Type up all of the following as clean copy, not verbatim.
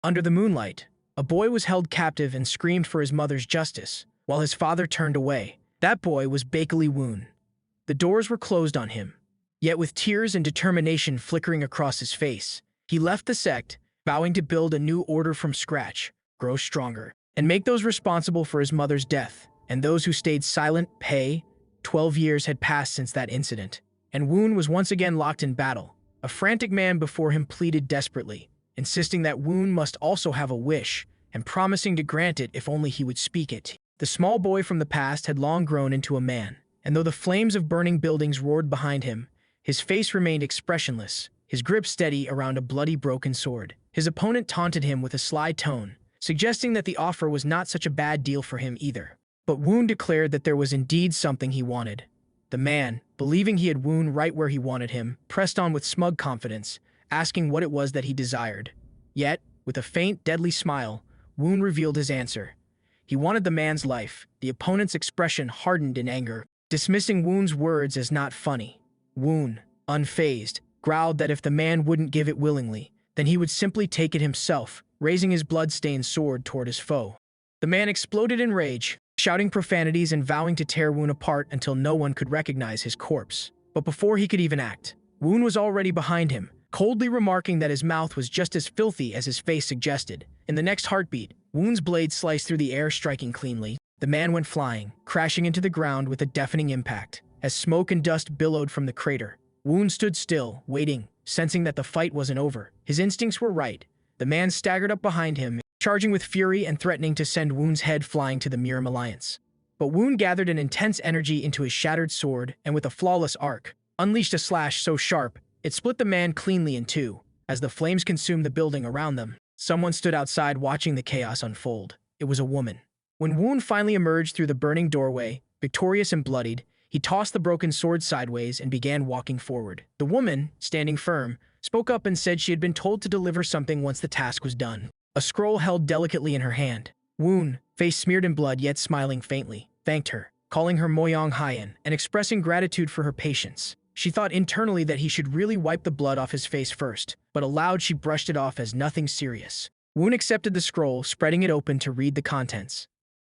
Under the moonlight, a boy was held captive and screamed for his mother's justice, while his father turned away. That boy was Bakeley Woon. The doors were closed on him, yet with tears and determination flickering across his face, he left the sect, vowing to build a new order from scratch, grow stronger, and make those responsible for his mother's death, and those who stayed silent pay. 12 years had passed since that incident, and Woon was once again locked in battle. A frantic man before him pleaded desperately, insisting that Woon must also have a wish, and promising to grant it if only he would speak it. The small boy from the past had long grown into a man, and though the flames of burning buildings roared behind him, his face remained expressionless, his grip steady around a bloody broken sword. His opponent taunted him with a sly tone, suggesting that the offer was not such a bad deal for him either. But Woon declared that there was indeed something he wanted. The man, believing he had Woon right where he wanted him, pressed on with smug confidence, asking what it was that he desired. Yet, with a faint, deadly smile, Woon revealed his answer. He wanted the man's life. The opponent's expression hardened in anger, dismissing Woon's words as not funny. Woon, unfazed, growled that if the man wouldn't give it willingly, then he would simply take it himself, raising his blood-stained sword toward his foe. The man exploded in rage, shouting profanities and vowing to tear Woon apart until no one could recognize his corpse. But before he could even act, Woon was already behind him, coldly remarking that his mouth was just as filthy as his face suggested. In the next heartbeat, Woon's blade sliced through the air, striking cleanly. The man went flying, crashing into the ground with a deafening impact. As smoke and dust billowed from the crater, Woon stood still, waiting, sensing that the fight wasn't over. His instincts were right. The man staggered up behind him, charging with fury and threatening to send Woon's head flying to the Miram Alliance. But Woon gathered an intense energy into his shattered sword and with a flawless arc, unleashed a slash so sharp, it split the man cleanly in two. As the flames consumed the building around them, someone stood outside watching the chaos unfold. It was a woman. When Woon finally emerged through the burning doorway, victorious and bloodied, he tossed the broken sword sideways and began walking forward. The woman, standing firm, spoke up and said she had been told to deliver something once the task was done. A scroll held delicately in her hand. Woon, face smeared in blood yet smiling faintly, thanked her, calling her Moyong Hyen and expressing gratitude for her patience. She thought internally that he should really wipe the blood off his face first, but aloud she brushed it off as nothing serious. Woon accepted the scroll, spreading it open to read the contents.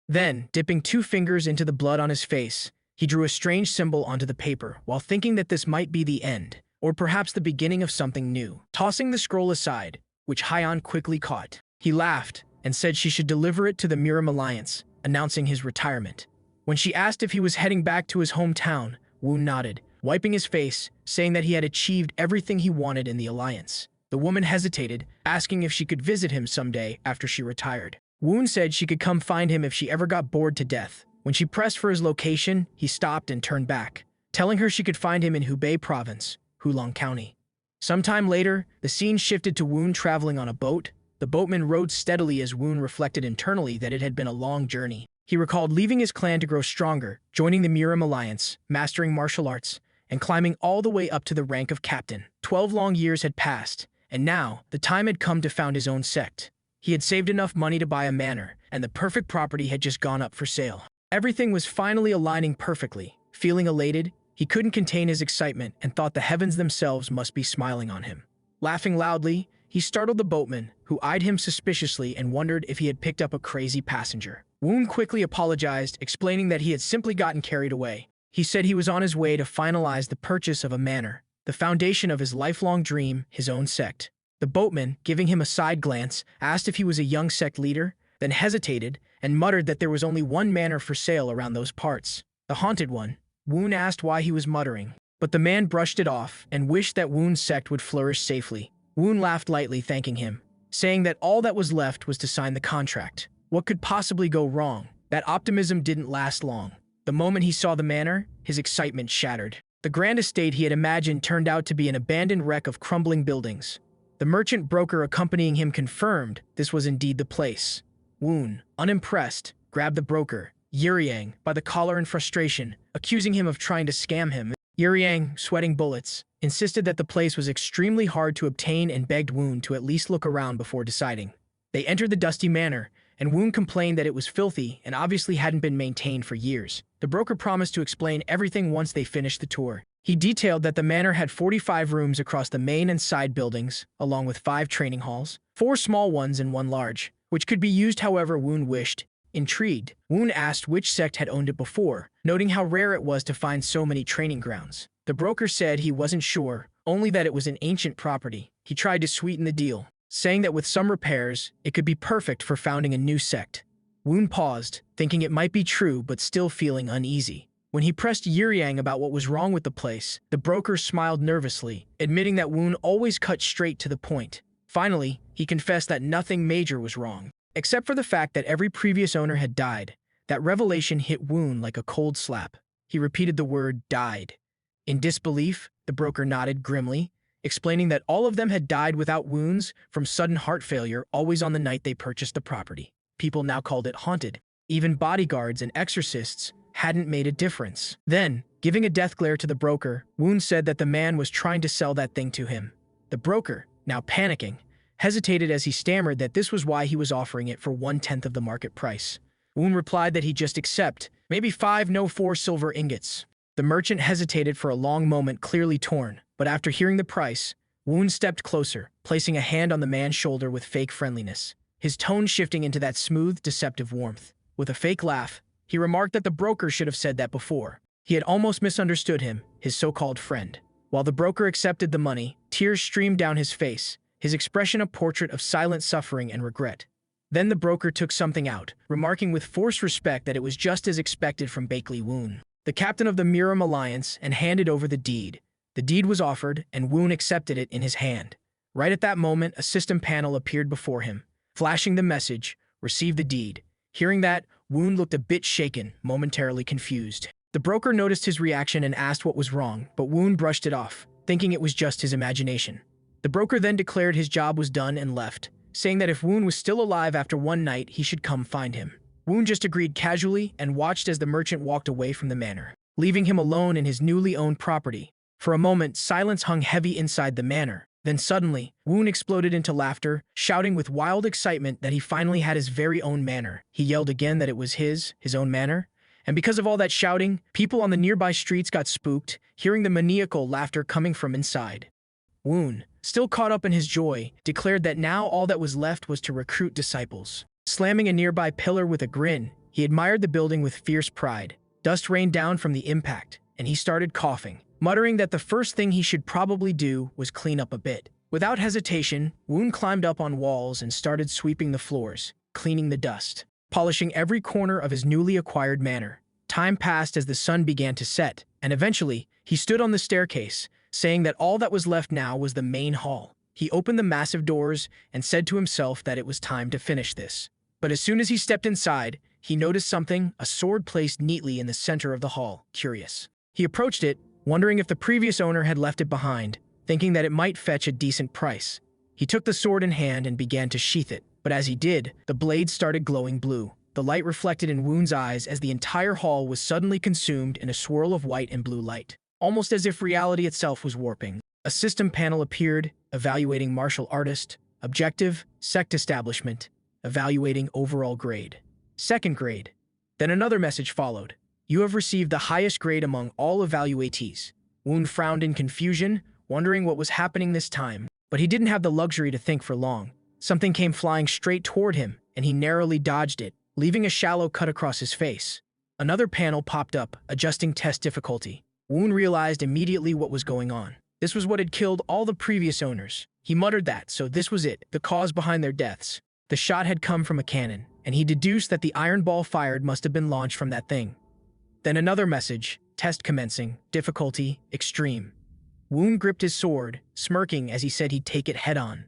Then, dipping 2 fingers into the blood on his face, he drew a strange symbol onto the paper, while thinking that this might be the end, or perhaps the beginning of something new. Tossing the scroll aside, which Hyen quickly caught, he laughed and said she should deliver it to the Miram Alliance, announcing his retirement. When she asked if he was heading back to his hometown, Woon nodded, wiping his face, saying that he had achieved everything he wanted in the Alliance. The woman hesitated, asking if she could visit him someday after she retired. Woon said she could come find him if she ever got bored to death. When she pressed for his location, he stopped and turned back, telling her she could find him in Hubei Province, Hulong County. Sometime later, the scene shifted to Woon traveling on a boat. The boatman rowed steadily as Woon reflected internally that it had been a long journey. He recalled leaving his clan to grow stronger, joining the Miram Alliance, mastering martial arts, and climbing all the way up to the rank of captain. 12 long years had passed, and now the time had come to found his own sect. He had saved enough money to buy a manor, and the perfect property had just gone up for sale. Everything was finally aligning perfectly. Feeling elated, he couldn't contain his excitement and thought the heavens themselves must be smiling on him. Laughing loudly, he startled the boatman, who eyed him suspiciously and wondered if he had picked up a crazy passenger. Woon quickly apologized, explaining that he had simply gotten carried away. He said he was on his way to finalize the purchase of a manor, the foundation of his lifelong dream, his own sect. The boatman, giving him a side glance, asked if he was a young sect leader, then hesitated and muttered that there was only one manor for sale around those parts. The haunted one. Woon asked why he was muttering, but the man brushed it off and wished that Woon's sect would flourish safely. Woon laughed lightly, thanking him, saying that all that was left was to sign the contract. What could possibly go wrong? That optimism didn't last long. The moment he saw the manor, his excitement shattered. The grand estate he had imagined turned out to be an abandoned wreck of crumbling buildings. The merchant broker accompanying him confirmed this was indeed the place. Woon, unimpressed, grabbed the broker, Yuriang, by the collar in frustration, accusing him of trying to scam him. Yuriang, sweating bullets, insisted that the place was extremely hard to obtain and begged Woon to at least look around before deciding. They entered the dusty manor, and Woon complained that it was filthy and obviously hadn't been maintained for years. The broker promised to explain everything once they finished the tour. He detailed that the manor had 45 rooms across the main and side buildings, along with 5 training halls, 4 small ones and 1 large, which could be used however Woon wished. Intrigued, Woon asked which sect had owned it before, noting how rare it was to find so many training grounds. The broker said he wasn't sure, only that it was an ancient property. He tried to sweeten the deal, saying that with some repairs, it could be perfect for founding a new sect. Woon paused, thinking it might be true but still feeling uneasy. When he pressed Yuryang about what was wrong with the place, the broker smiled nervously, admitting that Woon always cut straight to the point. Finally, he confessed that nothing major was wrong, except for the fact that every previous owner had died. That revelation hit Woon like a cold slap. He repeated the word died. In disbelief, the broker nodded grimly, explaining that all of them had died without wounds from sudden heart failure always on the night they purchased the property. People now called it haunted. Even bodyguards and exorcists hadn't made a difference. Then, giving a death glare to the broker, Woon said that the man was trying to sell that thing to him. The broker, now panicking, hesitated as he stammered that this was why he was offering it for 1/10 of the market price. Woon replied that he'd just accept, maybe 5 no 4 silver ingots. The merchant hesitated for a long moment, clearly torn, but after hearing the price, Woon stepped closer, placing a hand on the man's shoulder with fake friendliness, his tone shifting into that smooth, deceptive warmth. With a fake laugh, he remarked that the broker should have said that before. He had almost misunderstood him, his so-called friend. While the broker accepted the money, tears streamed down his face, his expression a portrait of silent suffering and regret. Then the broker took something out, remarking with forced respect that it was just as expected from Bakley Woon, the captain of the Miram Alliance, and handed over the deed. The deed was offered, and Woon accepted it in his hand. Right at that moment, a system panel appeared before him, flashing the message, "Receive the deed." Hearing that, Woon looked a bit shaken, momentarily confused. The broker noticed his reaction and asked what was wrong, but Woon brushed it off, thinking it was just his imagination. The broker then declared his job was done and left, saying that if Woon was still alive after one night, he should come find him. Woon just agreed casually and watched as the merchant walked away from the manor, leaving him alone in his newly owned property. For a moment, silence hung heavy inside the manor. Then suddenly, Woon exploded into laughter, shouting with wild excitement that he finally had his very own manor. He yelled again that it was his own manor. And because of all that shouting, people on the nearby streets got spooked, hearing the maniacal laughter coming from inside. Woon, still caught up in his joy, declared that now all that was left was to recruit disciples. Slamming a nearby pillar with a grin, he admired the building with fierce pride. Dust rained down from the impact, and he started coughing, muttering that the first thing he should probably do was clean up a bit. Without hesitation, Woon climbed up on walls and started sweeping the floors, cleaning the dust, polishing every corner of his newly acquired manor. Time passed as the sun began to set, and eventually, he stood on the staircase, saying that all that was left now was the main hall. He opened the massive doors and said to himself that it was time to finish this. But as soon as he stepped inside, he noticed something, a sword placed neatly in the center of the hall. Curious. He approached it, wondering if the previous owner had left it behind, thinking that it might fetch a decent price. He took the sword in hand and began to sheath it, but as he did, the blade started glowing blue. The light reflected in Woon's eyes as the entire hall was suddenly consumed in a swirl of white and blue light, almost as if reality itself was warping. A system panel appeared, evaluating martial artist, objective, sect establishment, evaluating overall grade. Second grade. Then another message followed. You have received the highest grade among all evaluatees. Woon frowned in confusion, wondering what was happening this time, but he didn't have the luxury to think for long. Something came flying straight toward him, and he narrowly dodged it, leaving a shallow cut across his face. Another panel popped up, adjusting test difficulty. Woon realized immediately what was going on. This was what had killed all the previous owners. He muttered that, so this was it, the cause behind their deaths. The shot had come from a cannon, and he deduced that the iron ball fired must have been launched from that thing. Then another message, test commencing, difficulty, extreme. Woon gripped his sword, smirking as he said he'd take it head-on.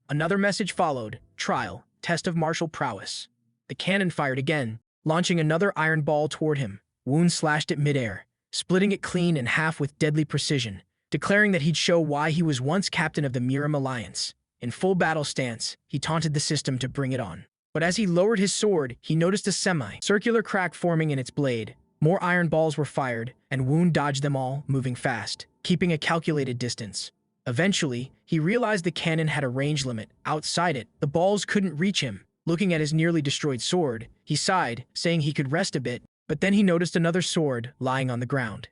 Another message followed, trial, test of martial prowess. The cannon fired again, launching another iron ball toward him. Woon slashed it midair, splitting it clean in half with deadly precision, declaring that he'd show why he was once captain of the Miram Alliance. In full battle stance, he taunted the system to bring it on. But as he lowered his sword, he noticed a semi-circular crack forming in its blade. More iron balls were fired, and Woon dodged them all, moving fast, keeping a calculated distance. Eventually, he realized the cannon had a range limit. Outside it, the balls couldn't reach him. Looking at his nearly destroyed sword, he sighed, saying he could rest a bit, but then he noticed another sword lying on the ground.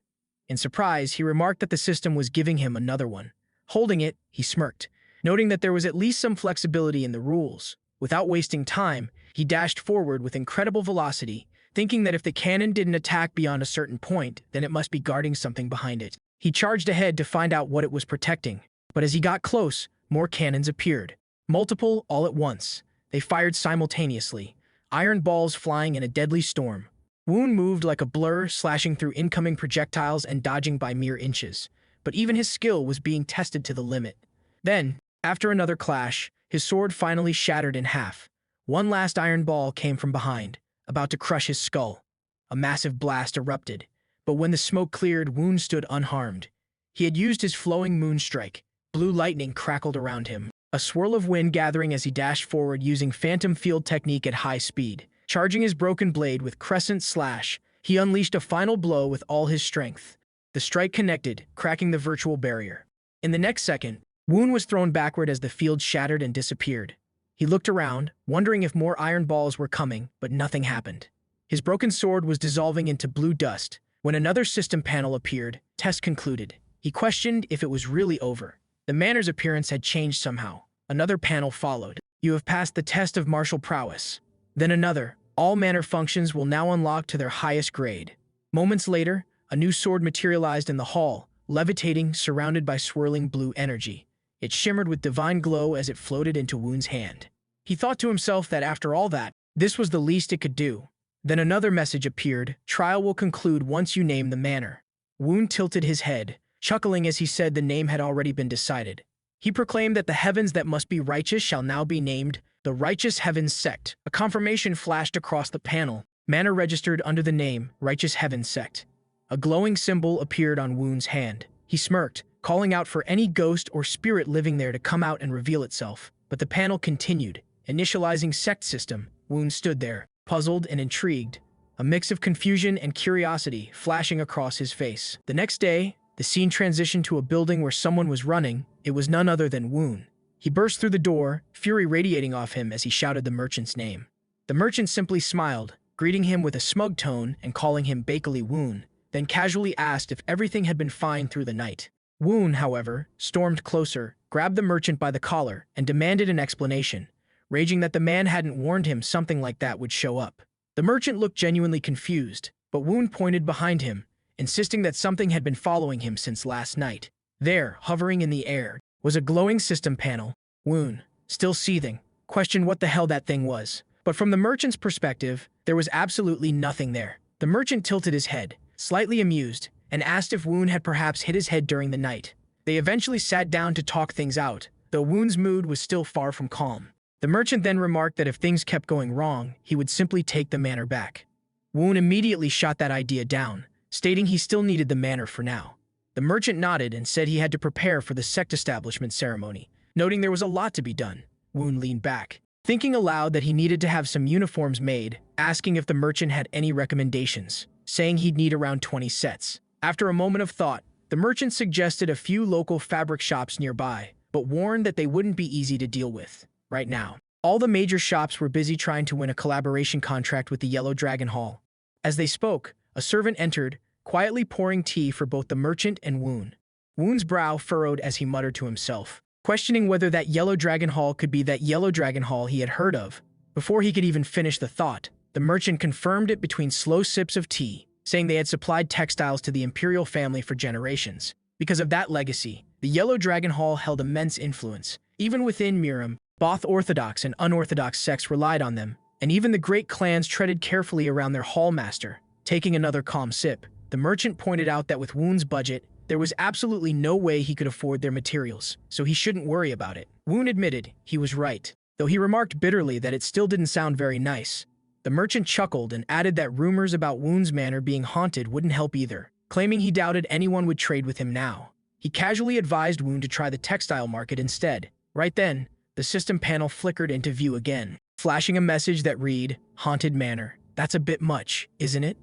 In surprise, he remarked that the system was giving him another one. Holding it, he smirked, noting that there was at least some flexibility in the rules. Without wasting time, he dashed forward with incredible velocity, thinking that if the cannon didn't attack beyond a certain point, then it must be guarding something behind it. He charged ahead to find out what it was protecting, but as he got close, more cannons appeared. Multiple, all at once. They fired simultaneously, iron balls flying in a deadly storm. Woon moved like a blur, slashing through incoming projectiles and dodging by mere inches, but even his skill was being tested to the limit. Then, after another clash, his sword finally shattered in half. One last iron ball came from behind, about to crush his skull. A massive blast erupted, but when the smoke cleared, Woon stood unharmed. He had used his flowing moon strike. Blue lightning crackled around him, a swirl of wind gathering as he dashed forward using phantom field technique at high speed. Charging his broken blade with crescent slash, he unleashed a final blow with all his strength. The strike connected, cracking the virtual barrier. In the next second, Woon was thrown backward as the field shattered and disappeared. He looked around, wondering if more iron balls were coming, but nothing happened. His broken sword was dissolving into blue dust. When another system panel appeared, test concluded. He questioned if it was really over. The Manor's appearance had changed somehow. Another panel followed. You have passed the test of martial prowess. Then another. All Manor functions will now unlock to their highest grade. Moments later, a new sword materialized in the hall, levitating, surrounded by swirling blue energy. It shimmered with divine glow as it floated into Woon's hand. He thought to himself that after all that, this was the least it could do. Then another message appeared. Trial will conclude once you name the manor. Woon tilted his head, chuckling as he said the name had already been decided. He proclaimed that the heavens that must be righteous shall now be named the Righteous Heavens Sect. A confirmation flashed across the panel. Manor registered under the name Righteous Heavens Sect. A glowing symbol appeared on Woon's hand. He smirked, calling out for any ghost or spirit living there to come out and reveal itself. But the panel continued, initializing Sect system. Woon stood there, puzzled and intrigued, a mix of confusion and curiosity flashing across his face. The next day, the scene transitioned to a building where someone was running. It was none other than Woon. He burst through the door, fury radiating off him as he shouted the merchant's name. The merchant simply smiled, greeting him with a smug tone and calling him bakily Woon, then casually asked if everything had been fine through the night. Woon, however, stormed closer, grabbed the merchant by the collar, and demanded an explanation, raging that the man hadn't warned him something like that would show up. The merchant looked genuinely confused, but Woon pointed behind him, insisting that something had been following him since last night. There, hovering in the air, was a glowing system panel. Woon, still seething, questioned what the hell that thing was. But from the merchant's perspective, there was absolutely nothing there. The merchant tilted his head, slightly amused, and asked if Woon had perhaps hit his head during the night. They eventually sat down to talk things out, though Woon's mood was still far from calm. The merchant then remarked that if things kept going wrong, he would simply take the manor back. Woon immediately shot that idea down, stating he still needed the manor for now. The merchant nodded and said he had to prepare for the sect establishment ceremony, noting there was a lot to be done. Woon leaned back, thinking aloud that he needed to have some uniforms made, asking if the merchant had any recommendations, saying he'd need around 20 sets. After a moment of thought, the merchant suggested a few local fabric shops nearby, but warned that they wouldn't be easy to deal with right now. All the major shops were busy trying to win a collaboration contract with the Yellow Dragon Hall. As they spoke, a servant entered, quietly pouring tea for both the merchant and Woon. Woon's brow furrowed as he muttered to himself, questioning whether that Yellow Dragon Hall could be that Yellow Dragon Hall he had heard of. Before he could even finish the thought, the merchant confirmed it between slow sips of tea, saying they had supplied textiles to the imperial family for generations. Because of that legacy, the Yellow Dragon Hall held immense influence. Even within Miram, both orthodox and unorthodox sects relied on them, and even the great clans treaded carefully around their hallmaster. Taking another calm sip, the merchant pointed out that with Woon's budget, there was absolutely no way he could afford their materials, so he shouldn't worry about it. Woon admitted he was right, though he remarked bitterly that it still didn't sound very nice. The merchant chuckled and added that rumors about Woon's manor being haunted wouldn't help either, claiming he doubted anyone would trade with him now. He casually advised Woon to try the textile market instead. Right then, the system panel flickered into view again, flashing a message that read, "Haunted Manor. That's a bit much, isn't it?"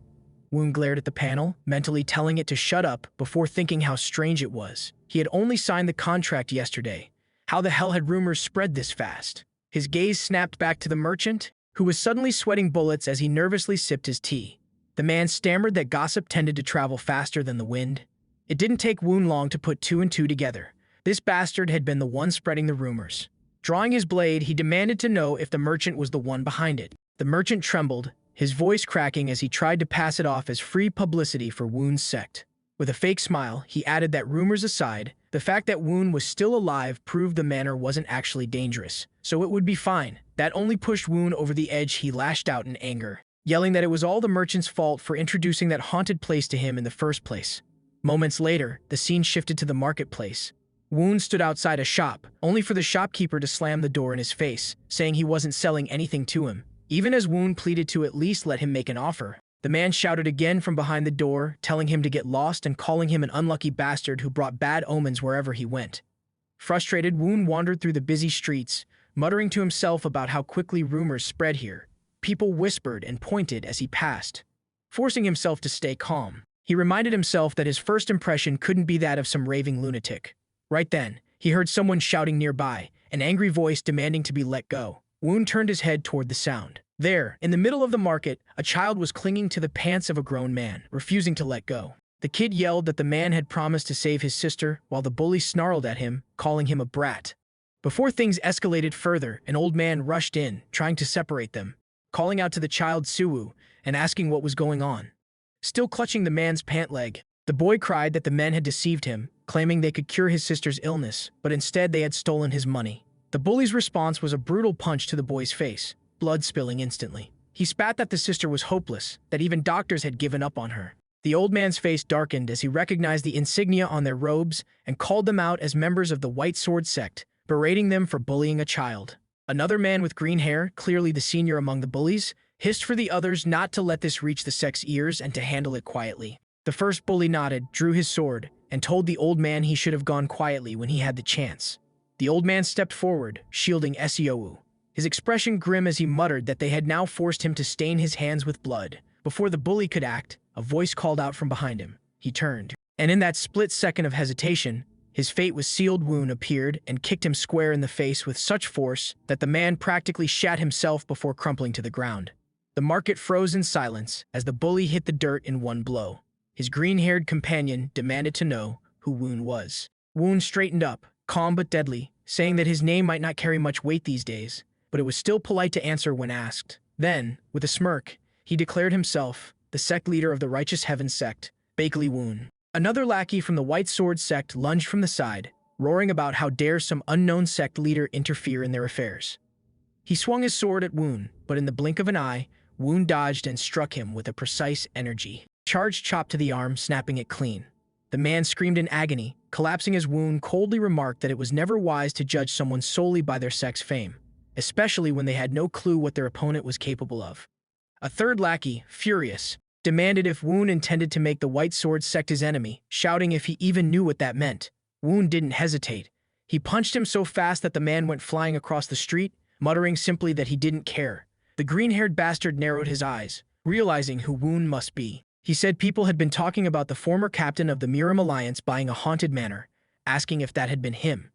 Woon glared at the panel, mentally telling it to shut up before thinking how strange it was. He had only signed the contract yesterday. How the hell had rumors spread this fast? His gaze snapped back to the merchant, who was suddenly sweating bullets as he nervously sipped his tea. The man stammered that gossip tended to travel faster than the wind. It didn't take Woon long to put two and two together. This bastard had been the one spreading the rumors. Drawing his blade, he demanded to know if the merchant was the one behind it. The merchant trembled, his voice cracking as he tried to pass it off as free publicity for Woon's sect. With a fake smile, he added that rumors aside, the fact that Woon was still alive proved the manor wasn't actually dangerous, so it would be fine. That only pushed Woon over the edge. He lashed out in anger, yelling that it was all the merchant's fault for introducing that haunted place to him in the first place. Moments later, the scene shifted to the marketplace. Woon stood outside a shop, only for the shopkeeper to slam the door in his face, saying he wasn't selling anything to him. Even as Woon pleaded to at least let him make an offer, the man shouted again from behind the door, telling him to get lost and calling him an unlucky bastard who brought bad omens wherever he went. Frustrated, Woon wandered through the busy streets, muttering to himself about how quickly rumors spread here. People whispered and pointed as he passed. Forcing himself to stay calm, he reminded himself that his first impression couldn't be that of some raving lunatic. Right then, he heard someone shouting nearby, an angry voice demanding to be let go. Woon turned his head toward the sound. There, in the middle of the market, a child was clinging to the pants of a grown man, refusing to let go. The kid yelled that the man had promised to save his sister, while the bully snarled at him, calling him a brat. Before things escalated further, an old man rushed in, trying to separate them, calling out to the child Suwoo and asking what was going on. Still clutching the man's pant leg, the boy cried that the men had deceived him, claiming they could cure his sister's illness, but instead they had stolen his money. The bully's response was a brutal punch to the boy's face, blood spilling instantly. He spat that the sister was hopeless, that even doctors had given up on her. The old man's face darkened as he recognized the insignia on their robes and called them out as members of the White Sword Sect, berating them for bullying a child. Another man with green hair, clearly the senior among the bullies, hissed for the others not to let this reach the sect's ears and to handle it quietly. The first bully nodded, drew his sword, and told the old man he should have gone quietly when he had the chance. The old man stepped forward, shielding Seou, his expression grim as he muttered that they had now forced him to stain his hands with blood. Before the bully could act, a voice called out from behind him. He turned, and in that split second of hesitation, his fate was sealed. Woon appeared and kicked him square in the face with such force that the man practically shat himself before crumpling to the ground. The market froze in silence as the bully hit the dirt in one blow. His green-haired companion demanded to know who Woon was. Woon straightened up, calm but deadly, saying that his name might not carry much weight these days, but it was still polite to answer when asked. Then, with a smirk, he declared himself the sect leader of the Righteous Heaven Sect, Bakeley Woon. Another lackey from the White Sword Sect lunged from the side, roaring about how dare some unknown sect leader interfere in their affairs. He swung his sword at Woon, but in the blink of an eye, Woon dodged and struck him with a precise energy. Charged chop to the arm, snapping it clean. The man screamed in agony, collapsing as Woon coldly remarked that it was never wise to judge someone solely by their sect's fame, especially when they had no clue what their opponent was capable of. A third lackey, furious, demanded if Woon intended to make the White Sword Sect his enemy, shouting if he even knew what that meant. Woon didn't hesitate. He punched him so fast that the man went flying across the street, muttering simply that he didn't care. The green-haired bastard narrowed his eyes, realizing who Woon must be. He said people had been talking about the former captain of the Miram Alliance buying a haunted manor, asking if that had been him.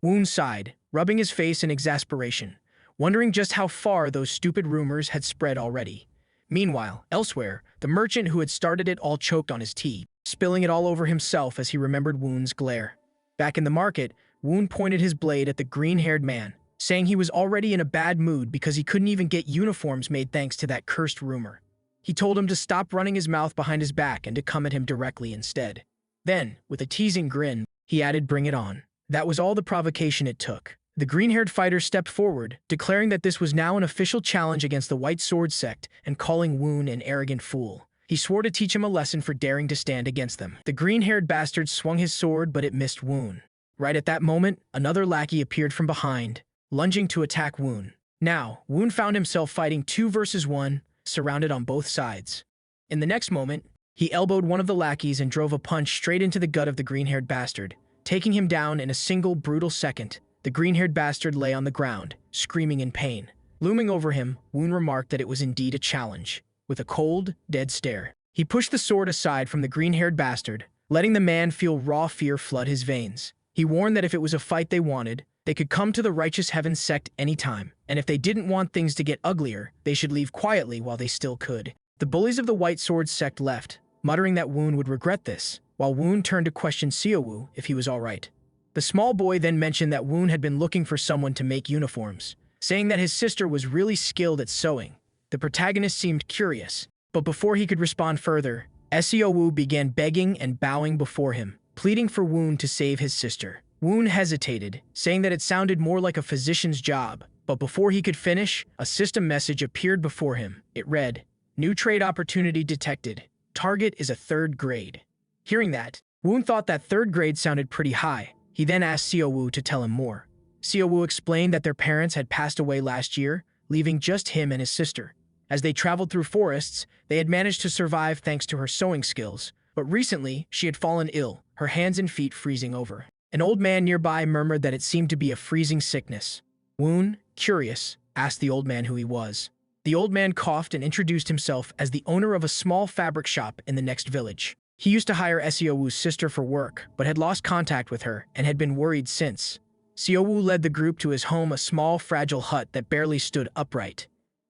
Woon sighed, rubbing his face in exasperation, wondering just how far those stupid rumors had spread already. Meanwhile, elsewhere, the merchant who had started it all choked on his tea, spilling it all over himself as he remembered Woon's glare. Back in the market, Woon pointed his blade at the green-haired man, saying he was already in a bad mood because he couldn't even get uniforms made thanks to that cursed rumor. He told him to stop running his mouth behind his back and to come at him directly instead. Then, with a teasing grin, he added, "Bring it on." That was all the provocation it took. The green-haired fighter stepped forward, declaring that this was now an official challenge against the White Sword Sect and calling Woon an arrogant fool. He swore to teach him a lesson for daring to stand against them. The green-haired bastard swung his sword, but it missed Woon. Right at that moment, another lackey appeared from behind, lunging to attack Woon. Now, Woon found himself fighting 2 versus 1, surrounded on both sides. In the next moment, he elbowed one of the lackeys and drove a punch straight into the gut of the green-haired bastard, taking him down in a single brutal second. The green-haired bastard lay on the ground, screaming in pain. Looming over him, Woon remarked that it was indeed a challenge. With a cold, dead stare, he pushed the sword aside from the green-haired bastard, letting the man feel raw fear flood his veins. He warned that if it was a fight they wanted, they could come to the Righteous Heaven Sect anytime, and if they didn't want things to get uglier, they should leave quietly while they still could. The bullies of the White Sword Sect left, muttering that Woon would regret this, while Woon turned to question Seowu if he was alright. The small boy then mentioned that Woon had been looking for someone to make uniforms, saying that his sister was really skilled at sewing. The protagonist seemed curious, but before he could respond further, Seowu began begging and bowing before him, pleading for Woon to save his sister. Woon hesitated, saying that it sounded more like a physician's job, but before he could finish, a system message appeared before him. It read, "New trade opportunity detected. Target is a 3rd grade." Hearing that, Woon thought that 3rd grade sounded pretty high. He then asked Seowu to tell him more. Seowu explained that their parents had passed away last year, leaving just him and his sister. As they traveled through forests, they had managed to survive thanks to her sewing skills, but recently she had fallen ill, her hands and feet freezing over. An old man nearby murmured that it seemed to be a freezing sickness. Woon, curious, asked the old man who he was. The old man coughed and introduced himself as the owner of a small fabric shop in the next village. He used to hire Seowu's sister for work, but had lost contact with her and had been worried since. Seowu led the group to his home, a small, fragile hut that barely stood upright.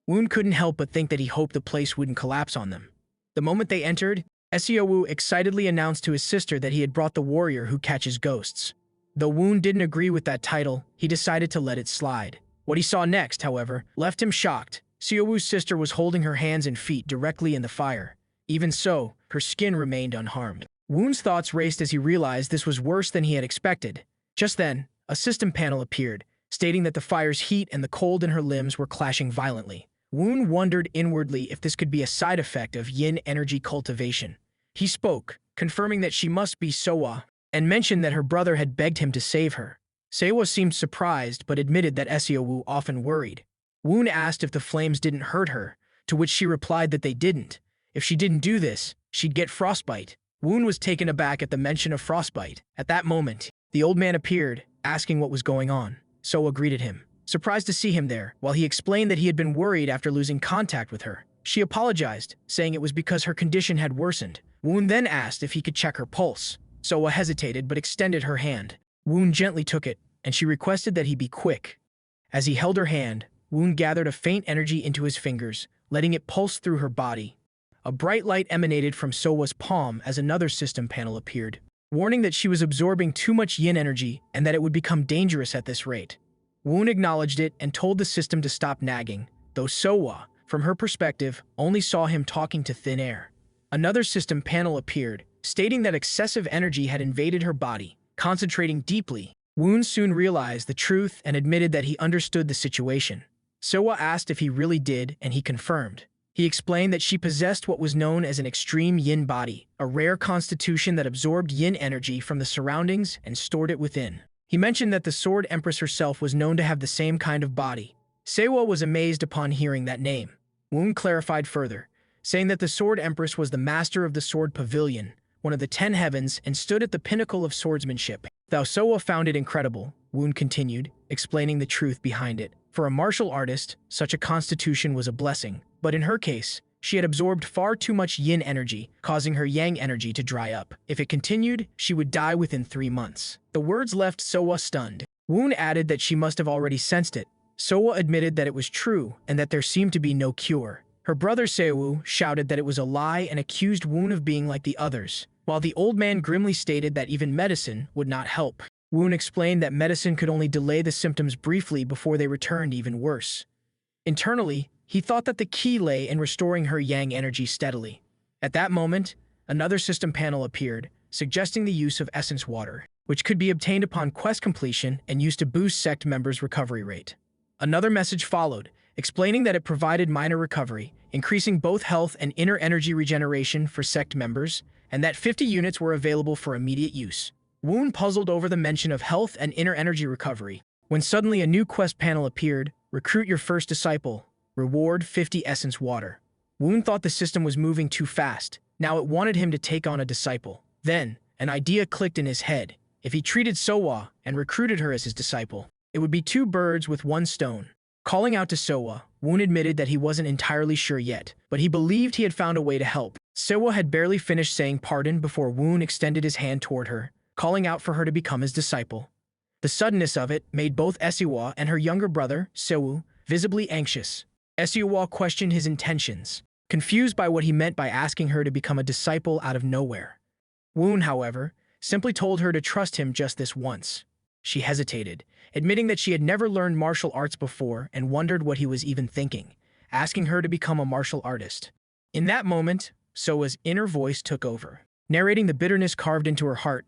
Woon couldn't help but think that he hoped the place wouldn't collapse on them. The moment they entered, Seowu excitedly announced to his sister that he had brought the warrior who catches ghosts. Though Woon didn't agree with that title, he decided to let it slide. What he saw next, however, left him shocked. Seowu's sister was holding her hands and feet directly in the fire. Even so, her skin remained unharmed. Woon's thoughts raced as he realized this was worse than he had expected. Just then, a system panel appeared, stating that the fire's heat and the cold in her limbs were clashing violently. Woon wondered inwardly if this could be a side effect of yin energy cultivation. He spoke, confirming that she must be Seowa, and mentioned that her brother had begged him to save her. Seowa seemed surprised but admitted that Seowu often worried. Woon asked if the flames didn't hurt her, to which she replied that they didn't. If she didn't do this, she'd get frostbite. Woon was taken aback at the mention of frostbite. At that moment, the old man appeared, asking what was going on. Seowa greeted him, surprised to see him there, while he explained that he had been worried after losing contact with her. She apologized, saying it was because her condition had worsened. Woon then asked if he could check her pulse. Seowa hesitated but extended her hand. Woon gently took it, and she requested that he be quick. As he held her hand, Woon gathered a faint energy into his fingers, letting it pulse through her body. A bright light emanated from Seowa's palm as another system panel appeared, warning that she was absorbing too much yin energy and that it would become dangerous at this rate. Woon acknowledged it and told the system to stop nagging, though Seowa, from her perspective, only saw him talking to thin air. Another system panel appeared, stating that excessive energy had invaded her body. Concentrating deeply, Woon soon realized the truth and admitted that he understood the situation. Seowa asked if he really did, and he confirmed. He explained that she possessed what was known as an extreme yin body, a rare constitution that absorbed yin energy from the surroundings and stored it within. He mentioned that the Sword Empress herself was known to have the same kind of body. Seowa was amazed upon hearing that name. Woon clarified further, saying that the Sword Empress was the master of the Sword Pavilion, one of the 10 heavens, and stood at the pinnacle of swordsmanship. Though Seowa found it incredible, Woon continued, explaining the truth behind it. For a martial artist, such a constitution was a blessing, but in her case, she had absorbed far too much yin energy, causing her yang energy to dry up. If it continued, she would die within 3 months. The words left Seowa stunned. Woon added that she must have already sensed it. Seowa admitted that it was true and that there seemed to be no cure. Her brother Seowu shouted that it was a lie and accused Woon of being like the others, while the old man grimly stated that even medicine would not help. Woon explained that medicine could only delay the symptoms briefly before they returned even worse. Internally, he thought that the key lay in restoring her yang energy steadily. At that moment, another system panel appeared, suggesting the use of essence water, which could be obtained upon quest completion and used to boost Sect members' recovery rate. Another message followed, explaining that it provided minor recovery, increasing both health and inner energy regeneration for Sect members, and that 50 units were available for immediate use. Woon puzzled over the mention of health and inner energy recovery, when suddenly a new quest panel appeared, recruit your first disciple, reward 50 essence water. Woon thought the system was moving too fast, now it wanted him to take on a disciple. Then, an idea clicked in his head. If he treated Seowa and recruited her as his disciple, it would be 2 birds with 1 stone. Calling out to Seowa, Woon admitted that he wasn't entirely sure yet, but he believed he had found a way to help. Seowa had barely finished saying pardon before Woon extended his hand toward her, calling out for her to become his disciple. The suddenness of it made both Seowa and her younger brother, Seowu, visibly anxious. Seowa questioned his intentions, confused by what he meant by asking her to become a disciple out of nowhere. Woon, however, simply told her to trust him just this once. She hesitated, admitting that she had never learned martial arts before and wondered what he was even thinking, asking her to become a martial artist. In that moment, Soa's inner voice took over, narrating the bitterness carved into her heart.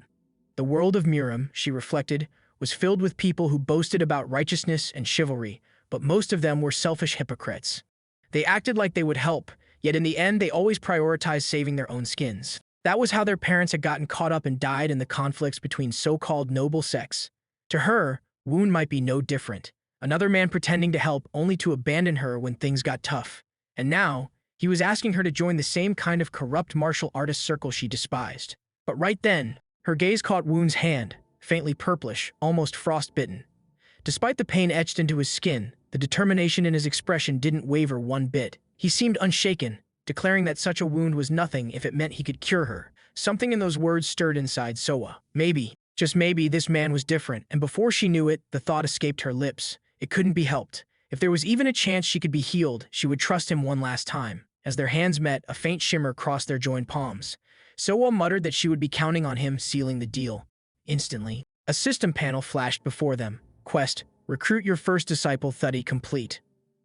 The world of Miram, she reflected, was filled with people who boasted about righteousness and chivalry, but most of them were selfish hypocrites. They acted like they would help, yet in the end they always prioritized saving their own skins. That was how their parents had gotten caught up and died in the conflicts between so-called noble sects. To her, Woon might be no different. Another man pretending to help only to abandon her when things got tough. And now, he was asking her to join the same kind of corrupt martial artist circle she despised. But right then, her gaze caught Woon's hand, faintly purplish, almost frostbitten. Despite the pain etched into his skin, the determination in his expression didn't waver one bit. He seemed unshaken, declaring that such a wound was nothing if it meant he could cure her. Something in those words stirred inside Soa. Maybe, just maybe, this man was different, and before she knew it, the thought escaped her lips. It couldn't be helped. If there was even a chance she could be healed, she would trust him one last time. As their hands met, a faint shimmer crossed their joined palms. Soa muttered that she would be counting on him sealing the deal. Instantly, a system panel flashed before them. Quest: recruit your first disciple Thuddy complete.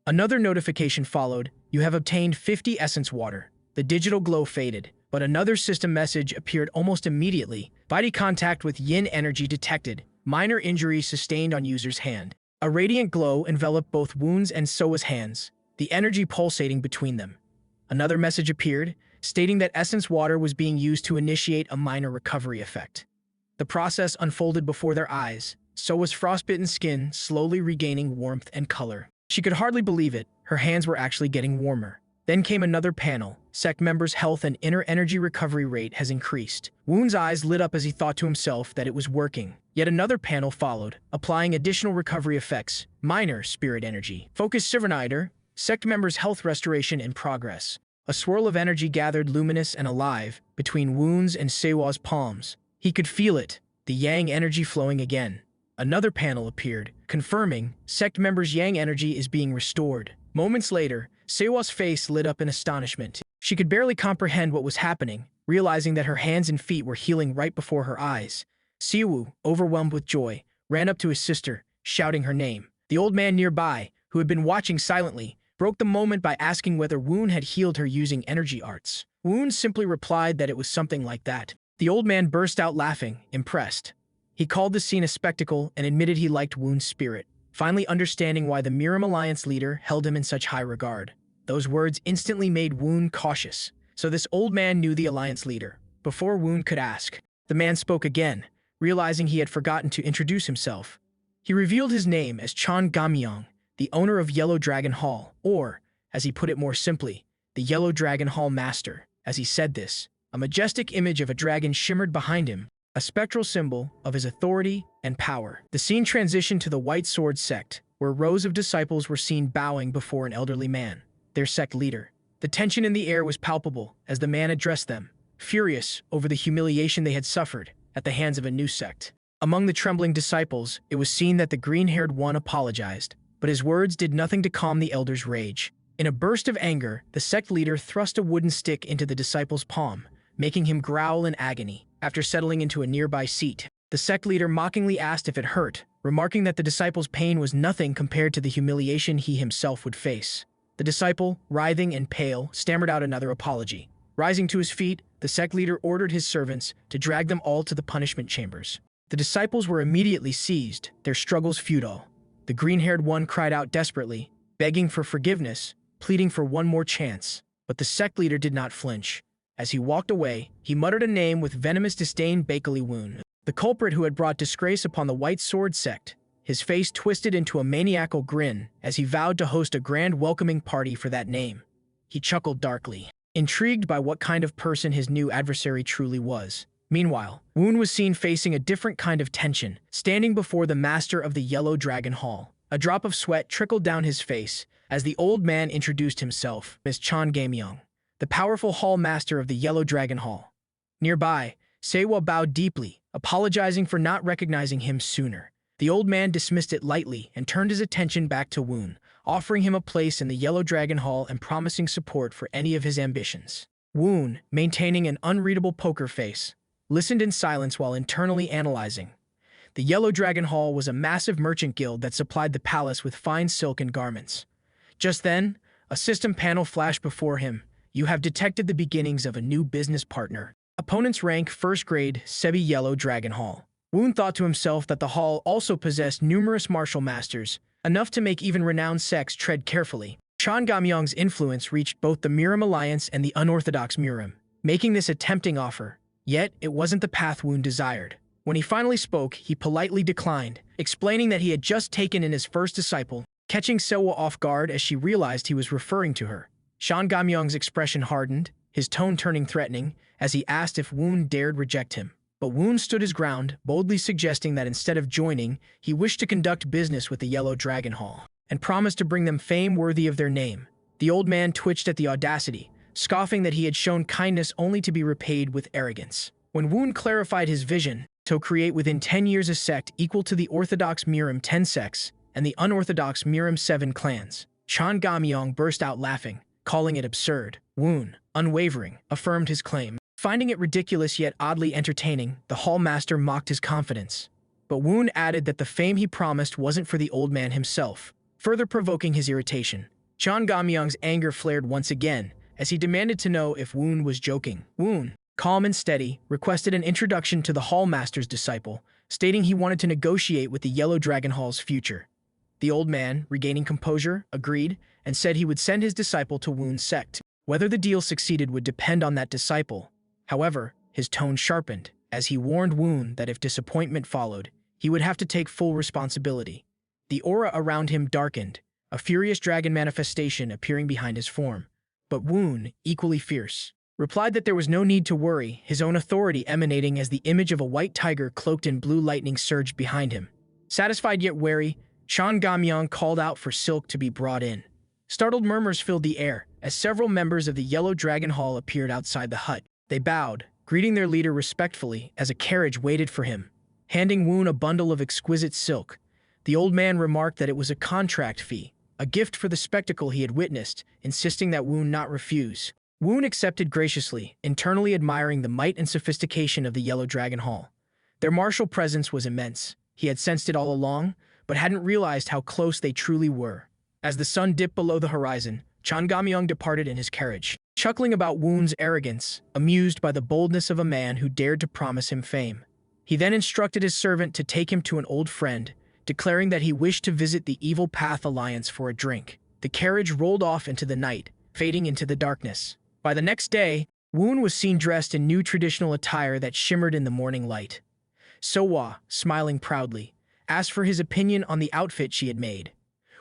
Another notification followed. You have obtained 50 essence water. The digital glow faded, but another system message appeared almost immediately. Body contact with yin energy detected. Minor injury sustained on user's hand. A radiant glow enveloped both Woon's and Soa's hands, the energy pulsating between them. Another message appeared, stating that essence water was being used to initiate a minor recovery effect. The process unfolded before their eyes, Soa's frostbitten skin slowly regaining warmth and color. She could hardly believe it. Her hands were actually getting warmer. Then came another panel. Sect members' health and inner energy recovery rate has increased. Woon's eyes lit up as he thought to himself that it was working. Yet another panel followed, applying additional recovery effects. Minor spirit energy. Focus Siverniter. Sect members' health restoration in progress. A swirl of energy gathered luminous and alive between Woon's and Sewa's palms. He could feel it, the yang energy flowing again. Another panel appeared, confirming Sect members' yang energy is being restored. Moments later, Sewa's face lit up in astonishment. She could barely comprehend what was happening, realizing that her hands and feet were healing right before her eyes. Siwoo, overwhelmed with joy, ran up to his sister, shouting her name. The old man nearby, who had been watching silently, broke the moment by asking whether Woon had healed her using energy arts. Woon simply replied that it was something like that. The old man burst out laughing, impressed. He called the scene a spectacle and admitted he liked Woon's spirit, finally understanding why the Miram Alliance leader held him in such high regard. Those words instantly made Woon cautious. So this old man knew the Alliance leader. Before Woon could ask, the man spoke again, realizing he had forgotten to introduce himself. He revealed his name as Chan Gamyong, the owner of Yellow Dragon Hall, or, as he put it more simply, the Yellow Dragon Hall Master. As he said this, a majestic image of a dragon shimmered behind him, a spectral symbol of his authority and power. The scene transitioned to the White Sword Sect, where rows of disciples were seen bowing before an elderly man, their sect leader. The tension in the air was palpable as the man addressed them, furious over the humiliation they had suffered at the hands of a new sect. Among the trembling disciples, it was seen that the green-haired one apologized, but his words did nothing to calm the elder's rage. In a burst of anger, the sect leader thrust a wooden stick into the disciple's palm, making him growl in agony. After settling into a nearby seat, the sect leader mockingly asked if it hurt, remarking that the disciple's pain was nothing compared to the humiliation he himself would face. The disciple, writhing and pale, stammered out another apology. Rising to his feet, the sect leader ordered his servants to drag them all to the punishment chambers. The disciples were immediately seized, their struggles futile. The green-haired one cried out desperately, begging for forgiveness, pleading for one more chance. But the sect leader did not flinch. As he walked away, he muttered a name with venomous disdain: Bakeley Woon, the culprit who had brought disgrace upon the White Sword Sect. His face twisted into a maniacal grin as he vowed to host a grand welcoming party for that name. He chuckled darkly, intrigued by what kind of person his new adversary truly was. Meanwhile, Woon was seen facing a different kind of tension, standing before the master of the Yellow Dragon Hall. A drop of sweat trickled down his face as the old man introduced himself as Chan Gamyong, the powerful hall master of the Yellow Dragon Hall. Nearby, Sewa bowed deeply, apologizing for not recognizing him sooner. The old man dismissed it lightly and turned his attention back to Woon, offering him a place in the Yellow Dragon Hall and promising support for any of his ambitions. Woon, maintaining an unreadable poker face, listened in silence while internally analyzing. The Yellow Dragon Hall was a massive merchant guild that supplied the palace with fine silk and garments. Just then, a system panel flashed before him. You have detected the beginnings of a new business partner. Opponent's rank first grade, Sebi Yellow Dragon Hall. Woon thought to himself that the hall also possessed numerous martial masters, enough to make even renowned sects tread carefully. Chan Gamyong's influence reached both the Miram Alliance and the unorthodox Miram, making this a tempting offer. Yet, it wasn't the path Woon desired. When he finally spoke, he politely declined, explaining that he had just taken in his first disciple, catching Sewa off guard as she realized he was referring to her. Chan Gamyong's expression hardened, his tone turning threatening, as he asked if Woon dared reject him. But Woon stood his ground, boldly suggesting that instead of joining, he wished to conduct business with the Yellow Dragon Hall, and promised to bring them fame worthy of their name. The old man twitched at the audacity, scoffing that he had shown kindness only to be repaid with arrogance. When Woon clarified his vision, to create within 10 years a sect equal to the orthodox Miram 10 sects and the unorthodox Miram 7 clans, Chan Gamyong burst out laughing, calling it absurd. Woon, unwavering, affirmed his claim. Finding it ridiculous yet oddly entertaining, the hall master mocked his confidence. But Woon added that the fame he promised wasn't for the old man himself, further provoking his irritation. Chan Gamyong's anger flared once again, as he demanded to know if Woon was joking. Woon, calm and steady, requested an introduction to the hall master's disciple, stating he wanted to negotiate with the Yellow Dragon Hall's future. The old man, regaining composure, agreed, and said he would send his disciple to Woon's sect. Whether the deal succeeded would depend on that disciple. However, his tone sharpened, as he warned Woon that if disappointment followed, he would have to take full responsibility. The aura around him darkened, a furious dragon manifestation appearing behind his form. But Woon, equally fierce, replied that there was no need to worry, his own authority emanating as the image of a white tiger cloaked in blue lightning surged behind him. Satisfied yet wary, Chan Gamyong called out for silk to be brought in. Startled murmurs filled the air, as several members of the Yellow Dragon Hall appeared outside the hut. They bowed, greeting their leader respectfully as a carriage waited for him. Handing Woon a bundle of exquisite silk, the old man remarked that it was a contract fee, a gift for the spectacle he had witnessed, insisting that Woon not refuse. Woon accepted graciously, internally admiring the might and sophistication of the Yellow Dragon Hall. Their martial presence was immense. He had sensed it all along, but hadn't realized how close they truly were. As the sun dipped below the horizon, Chan Gamyong departed in his carriage, chuckling about Woon's arrogance, amused by the boldness of a man who dared to promise him fame. He then instructed his servant to take him to an old friend, declaring that he wished to visit the Evil Path Alliance for a drink. The carriage rolled off into the night, fading into the darkness. By the next day, Woon was seen dressed in new traditional attire that shimmered in the morning light. Sewa, smiling proudly, asked for his opinion on the outfit she had made.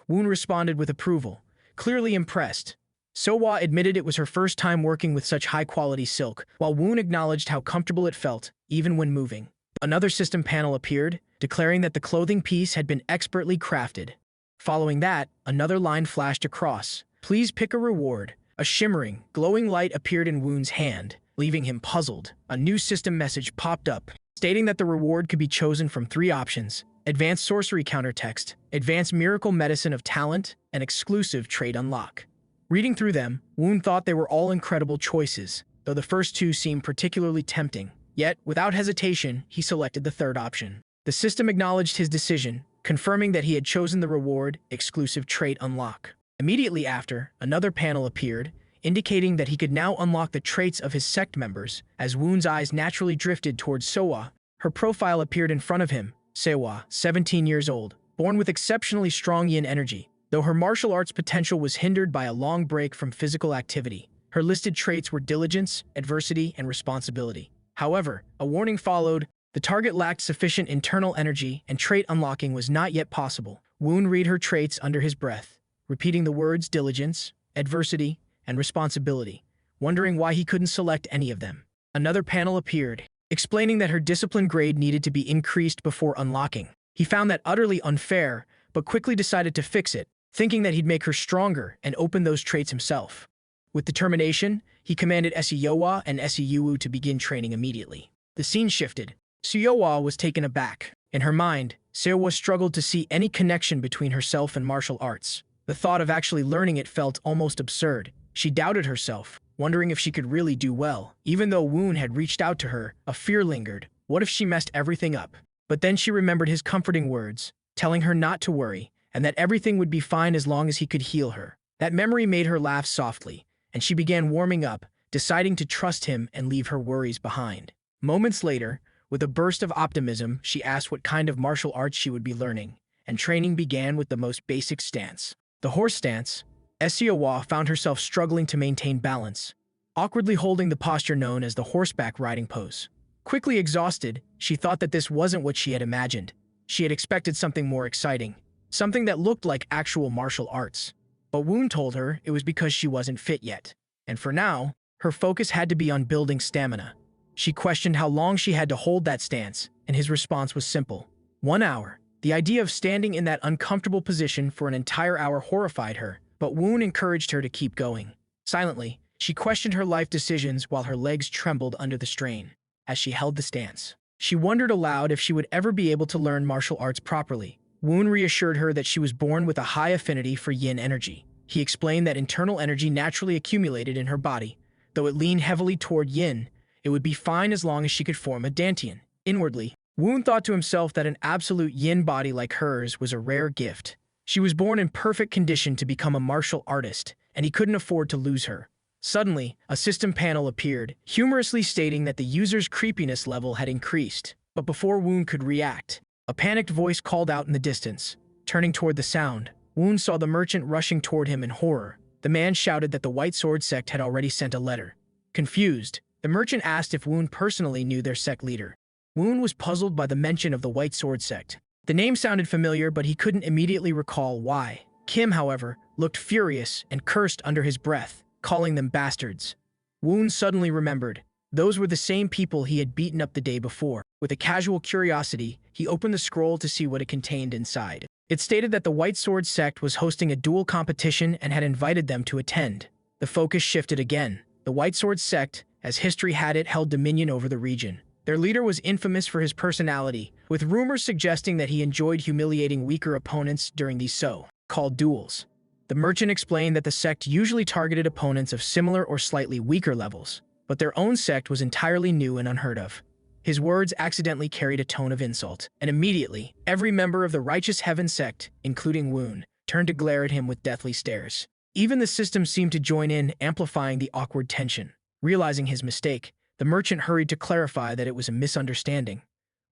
Woon responded with approval, clearly impressed. Sewa admitted it was her first time working with such high-quality silk, while Woon acknowledged how comfortable it felt, even when moving. Another system panel appeared, declaring that the clothing piece had been expertly crafted. Following that, another line flashed across. Please pick a reward. A shimmering, glowing light appeared in Woon's hand, leaving him puzzled. A new system message popped up, stating that the reward could be chosen from 3 options: Advanced Sorcery Counter Text, Advanced Miracle Medicine of Talent, and Exclusive Trade Unlock. Reading through them, Woon thought they were all incredible choices, though the first 2 seemed particularly tempting. Yet, without hesitation, he selected the 3rd option. The system acknowledged his decision, confirming that he had chosen the reward, Exclusive Trait Unlock. Immediately after, another panel appeared, indicating that he could now unlock the traits of his sect members. As Woon's eyes naturally drifted towards Sewa, her profile appeared in front of him. Sewa, 17 years old, born with exceptionally strong yin energy. Though her martial arts potential was hindered by a long break from physical activity, her listed traits were diligence, adversity, and responsibility. However, a warning followed. The target lacked sufficient internal energy, and trait unlocking was not yet possible. Woon read her traits under his breath, repeating the words diligence, adversity, and responsibility, wondering why he couldn't select any of them. Another panel appeared, explaining that her discipline grade needed to be increased before unlocking. He found that utterly unfair, but quickly decided to fix it, thinking that he'd make her stronger and open those traits himself. With determination, he commanded Sewa and Sewu to begin training immediately. The scene shifted. Sewa was taken aback. In her mind, Sewa struggled to see any connection between herself and martial arts. The thought of actually learning it felt almost absurd. She doubted herself, wondering if she could really do well. Even though Woon had reached out to her, a fear lingered. What if she messed everything up? But then she remembered his comforting words, telling her not to worry, and that everything would be fine as long as he could heal her. That memory made her laugh softly, and she began warming up, deciding to trust him and leave her worries behind. Moments later, with a burst of optimism, she asked what kind of martial arts she would be learning, and training began with the most basic stance. The horse stance. Sewa found herself struggling to maintain balance, awkwardly holding the posture known as the horseback riding pose. Quickly exhausted, she thought that this wasn't what she had imagined. She had expected something more exciting, something that looked like actual martial arts. But Woon told her it was because she wasn't fit yet. And for now, her focus had to be on building stamina. She questioned how long she had to hold that stance, and his response was simple. 1 hour. The idea of standing in that uncomfortable position for an entire hour horrified her, but Woon encouraged her to keep going. Silently, she questioned her life decisions while her legs trembled under the strain. As she held the stance, she wondered aloud if she would ever be able to learn martial arts properly. Woon reassured her that she was born with a high affinity for yin energy. He explained that internal energy naturally accumulated in her body. Though it leaned heavily toward yin, it would be fine as long as she could form a dantian. Inwardly, Woon thought to himself that an absolute yin body like hers was a rare gift. She was born in perfect condition to become a martial artist, and he couldn't afford to lose her. Suddenly, a system panel appeared, humorously stating that the user's creepiness level had increased. But before Woon could react, a panicked voice called out in the distance. Turning toward the sound, Woon saw the merchant rushing toward him in horror. The man shouted that the White Sword Sect had already sent a letter. Confused, the merchant asked if Woon personally knew their sect leader. Woon was puzzled by the mention of the White Sword Sect. The name sounded familiar, but he couldn't immediately recall why. Kim, however, looked furious and cursed under his breath, calling them bastards. Woon suddenly remembered. Those were the same people he had beaten up the day before. With a casual curiosity, he opened the scroll to see what it contained inside. It stated that the White Sword Sect was hosting a duel competition and had invited them to attend. The focus shifted again. The White Sword Sect, as history had it, held dominion over the region. Their leader was infamous for his personality, with rumors suggesting that he enjoyed humiliating weaker opponents during these so-called duels. The merchant explained that the sect usually targeted opponents of similar or slightly weaker levels, but their own sect was entirely new and unheard of. His words accidentally carried a tone of insult, and immediately, every member of the Righteous Heaven sect, including Woon, turned to glare at him with deathly stares. Even the system seemed to join in, amplifying the awkward tension. Realizing his mistake, the merchant hurried to clarify that it was a misunderstanding.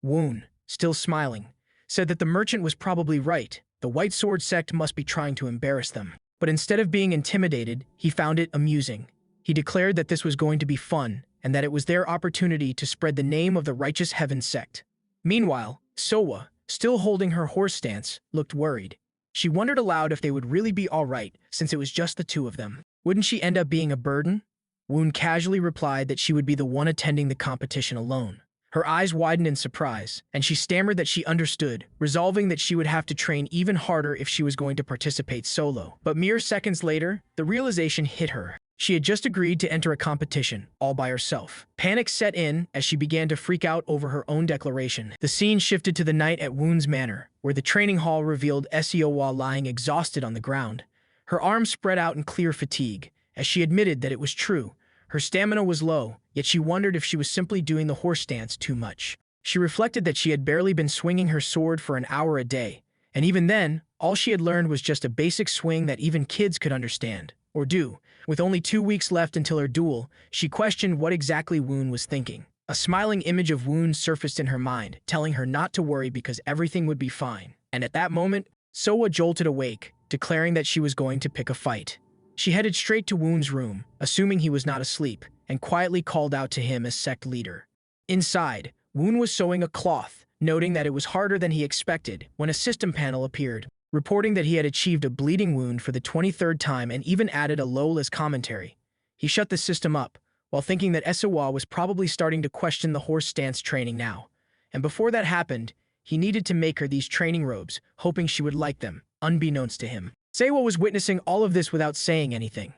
Woon, still smiling, said that the merchant was probably right. The White Sword Sect must be trying to embarrass them. But instead of being intimidated, he found it amusing. He declared that this was going to be fun, and that it was their opportunity to spread the name of the Righteous Heaven sect. Meanwhile, Sewa, still holding her horse stance, looked worried. She wondered aloud if they would really be all right, since it was just the two of them. Wouldn't she end up being a burden? Woon casually replied that she would be the one attending the competition alone. Her eyes widened in surprise, and she stammered that she understood, resolving that she would have to train even harder if she was going to participate solo. But mere seconds later, the realization hit her. She had just agreed to enter a competition, all by herself. Panic set in as she began to freak out over her own declaration. The scene shifted to the night at Woon's manor, where the training hall revealed Sewa lying exhausted on the ground. Her arms spread out in clear fatigue, as she admitted that it was true. Her stamina was low, yet she wondered if she was simply doing the horse stance too much. She reflected that she had barely been swinging her sword for an hour a day, and even then, all she had learned was just a basic swing that even kids could understand, or do. With only 2 weeks left until her duel, she questioned what exactly Woon was thinking. A smiling image of Woon surfaced in her mind, telling her not to worry because everything would be fine. And at that moment, Sewa jolted awake, declaring that she was going to pick a fight. She headed straight to Woon's room, assuming he was not asleep, and quietly called out to him as sect leader. Inside, Woon was sewing a cloth, noting that it was harder than he expected when a system panel appeared, reporting that he had achieved a bleeding wound for the 23rd time and even added a lowless commentary. He shut the system up, while thinking that Sewa was probably starting to question the horse stance training now. And before that happened, he needed to make her these training robes, hoping she would like them, unbeknownst to him. Sewa was witnessing all of this without saying anything.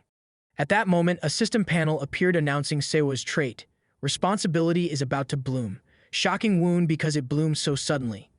At that moment, a system panel appeared announcing Sewa's trait. Responsibility is about to bloom, shocking Woon because it bloomed so suddenly.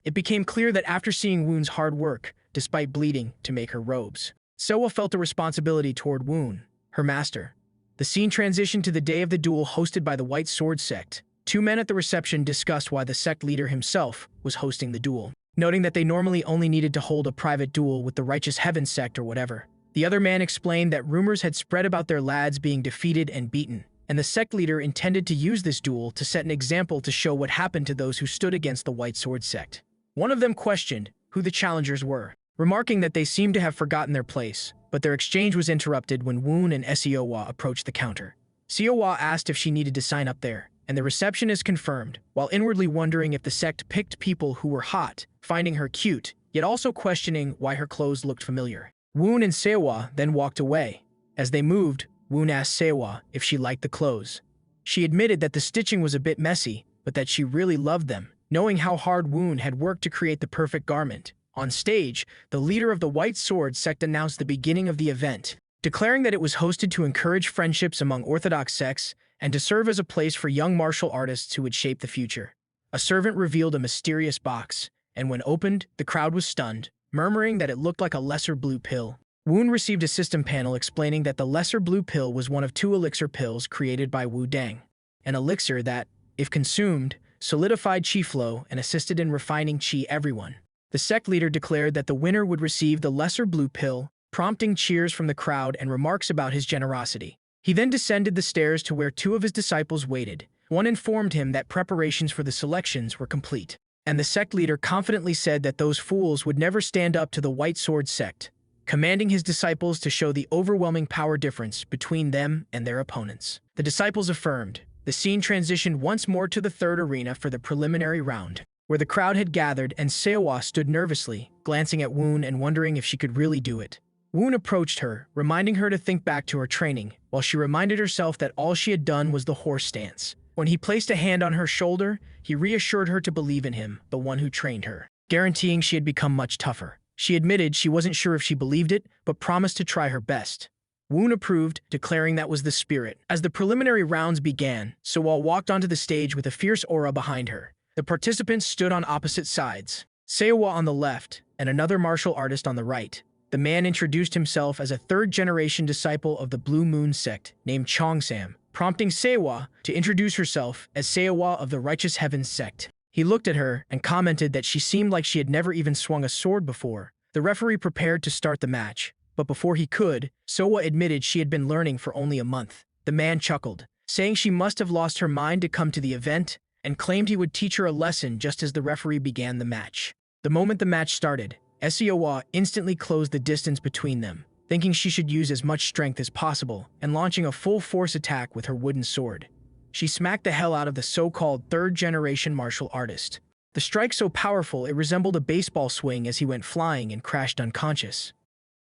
It became clear that after seeing Woon's hard work, despite bleeding to make her robes, Sewa felt a responsibility toward Woon, her master. The scene transitioned to the day of the duel hosted by the White Sword Sect. Two men at the reception discussed why the sect leader himself was hosting the duel, noting that they normally only needed to hold a private duel with the Righteous Heaven sect or whatever. The other man explained that rumors had spread about their lads being defeated and beaten, and the sect leader intended to use this duel to set an example to show what happened to those who stood against the White Sword Sect. One of them questioned who the challengers were, remarking that they seemed to have forgotten their place, but their exchange was interrupted when Woon and Seowa approached the counter. Seowa asked if she needed to sign up there, and the receptionist confirmed, while inwardly wondering if the sect picked people who were hot, finding her cute, yet also questioning why her clothes looked familiar. Woon and Seowa then walked away. As they moved, Woon asked Seowa if she liked the clothes. She admitted that the stitching was a bit messy, but that she really loved them, knowing how hard Woon had worked to create the perfect garment. On stage, the leader of the White Sword Sect announced the beginning of the event, declaring that it was hosted to encourage friendships among orthodox sects and to serve as a place for young martial artists who would shape the future. A servant revealed a mysterious box, and when opened, the crowd was stunned, murmuring that it looked like a lesser blue pill. Woon received a system panel explaining that the lesser blue pill was one of 2 elixir pills created by Wu Dang, an elixir that, if consumed, solidified qi flow and assisted in refining qi everyone. The sect leader declared that the winner would receive the lesser blue pill, prompting cheers from the crowd and remarks about his generosity. He then descended the stairs to where 2 of his disciples waited. One informed him that preparations for the selections were complete, and the sect leader confidently said that those fools would never stand up to the White Sword Sect, commanding his disciples to show the overwhelming power difference between them and their opponents. The disciples affirmed. The scene transitioned once more to the third arena for the preliminary round, where the crowd had gathered and Seowa stood nervously, glancing at Woon and wondering if she could really do it. Woon approached her, reminding her to think back to her training, while she reminded herself that all she had done was the horse stance. When he placed a hand on her shoulder, he reassured her to believe in him, the one who trained her, guaranteeing she had become much tougher. She admitted she wasn't sure if she believed it, but promised to try her best. Woon approved, declaring that was the spirit. As the preliminary rounds began, Seowa walked onto the stage with a fierce aura behind her. The participants stood on opposite sides, Seowa on the left and another martial artist on the right. The man introduced himself as a third-generation disciple of the Blue Moon Sect named Chongsam, prompting Seowa to introduce herself as Seowa of the Righteous Heaven Sect. He looked at her and commented that she seemed like she had never even swung a sword before. The referee prepared to start the match, but before he could, Seowa admitted she had been learning for only a month. The man chuckled, saying she must have lost her mind to come to the event, and claimed he would teach her a lesson just as the referee began the match. The moment the match started, Seowa instantly closed the distance between them, thinking she should use as much strength as possible and launching a full-force attack with her wooden sword. She smacked the hell out of the so-called third-generation martial artist. The strike so powerful it resembled a baseball swing as he went flying and crashed unconscious.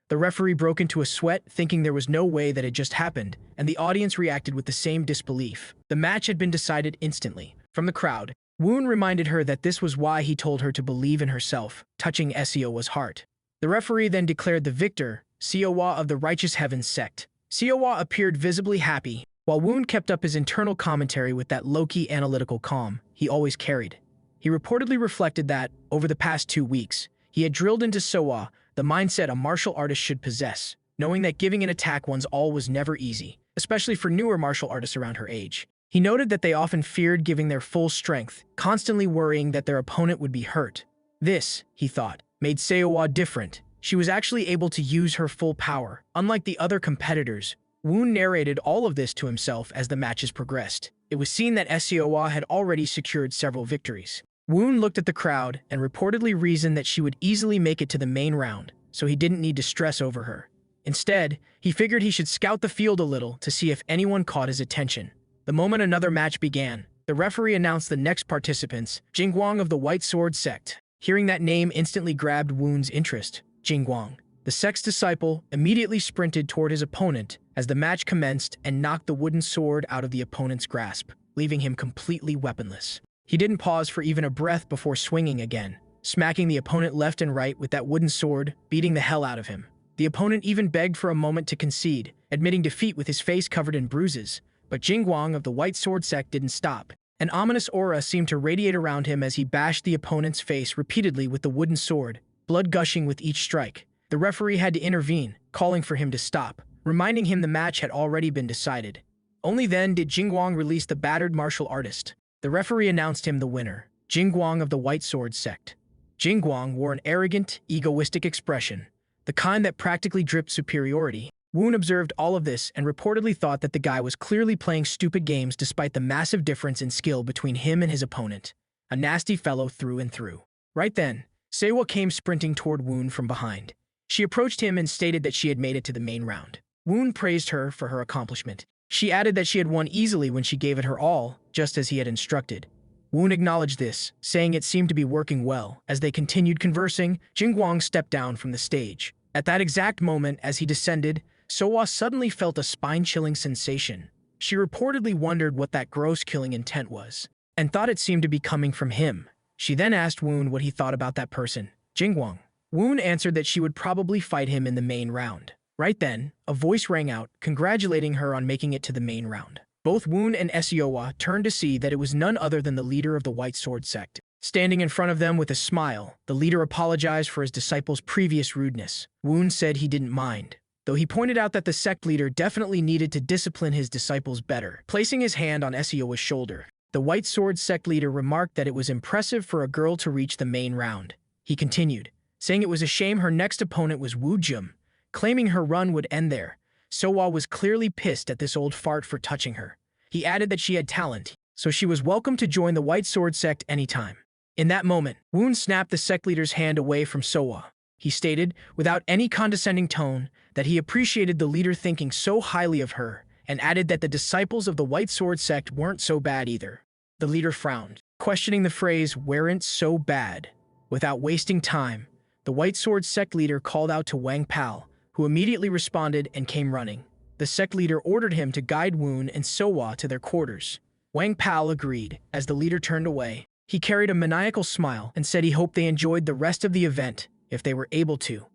The referee broke into a sweat, thinking there was no way that had just happened, and the audience reacted with the same disbelief. The match had been decided instantly. From the crowd, Woon reminded her that this was why he told her to believe in herself, touching Seowa's heart. The referee then declared the victor, Seowa of the Righteous Heaven Sect. Seowa appeared visibly happy, while Woon kept up his internal commentary with that low-key analytical calm he always carried. He reportedly reflected that, over the past 2 weeks, he had drilled into Seowa the mindset a martial artist should possess, knowing that giving an attack one's all was never easy, especially for newer martial artists around her age. He noted that they often feared giving their full strength, constantly worrying that their opponent would be hurt. This, he thought, made Seowa different. She was actually able to use her full power. Unlike the other competitors, Woon narrated all of this to himself as the matches progressed. It was seen that Seowa had already secured several victories. Woon looked at the crowd and reportedly reasoned that she would easily make it to the main round, so he didn't need to stress over her. Instead, he figured he should scout the field a little to see if anyone caught his attention. The moment another match began, the referee announced the next participants, Jingguang of the White Sword Sect. Hearing that name instantly grabbed Woon's interest. Jingguang, the sect's disciple, immediately sprinted toward his opponent as the match commenced and knocked the wooden sword out of the opponent's grasp, leaving him completely weaponless. He didn't pause for even a breath before swinging again, smacking the opponent left and right with that wooden sword, beating the hell out of him. The opponent even begged for a moment to concede, admitting defeat with his face covered in bruises. But Jingguang of the White Sword Sect didn't stop. An ominous aura seemed to radiate around him as he bashed the opponent's face repeatedly with the wooden sword, blood gushing with each strike. The referee had to intervene, calling for him to stop, reminding him the match had already been decided. Only then did Jingguang release the battered martial artist. The referee announced him the winner, Jingguang of the White Sword Sect. Jingguang wore an arrogant, egoistic expression, the kind that practically dripped superiority. Woon observed all of this and reportedly thought that the guy was clearly playing stupid games despite the massive difference in skill between him and his opponent. A nasty fellow through and through. Right then, Seiwa came sprinting toward Woon from behind. She approached him and stated that she had made it to the main round. Woon praised her for her accomplishment. She added that she had won easily when she gave it her all, just as he had instructed. Woon acknowledged this, saying it seemed to be working well. As they continued conversing, Jingguang stepped down from the stage. At that exact moment, as he descended, Seiwa suddenly felt a spine-chilling sensation. She reportedly wondered what that gross killing intent was, and thought it seemed to be coming from him. She then asked Woon what he thought about that person, Jingguang. Woon answered that she would probably fight him in the main round. Right then, a voice rang out, congratulating her on making it to the main round. Both Woon and Seiwa turned to see that it was none other than the leader of the White Sword Sect. Standing in front of them with a smile, the leader apologized for his disciples' previous rudeness. Woon said he didn't mind, though he pointed out that the sect leader definitely needed to discipline his disciples better. Placing his hand on Seiwa's shoulder, the White Sword Sect leader remarked that it was impressive for a girl to reach the main round. He continued, saying it was a shame her next opponent was Wu Jum, claiming her run would end there. Seiwa was clearly pissed at this old fart for touching her. He added that she had talent, so she was welcome to join the White Sword Sect anytime. In that moment, Woon snapped the sect leader's hand away from Seiwa. He stated, without any condescending tone, that he appreciated the leader thinking so highly of her, and added that the disciples of the White Sword Sect weren't so bad either. The leader frowned, questioning the phrase, weren't so bad. Without wasting time, the White Sword Sect leader called out to Wang Pal, who immediately responded and came running. The sect leader ordered him to guide Woon and Seiwa to their quarters. Wang Pal agreed. As the leader turned away, he carried a maniacal smile and said he hoped they enjoyed the rest of the event, if they were able to.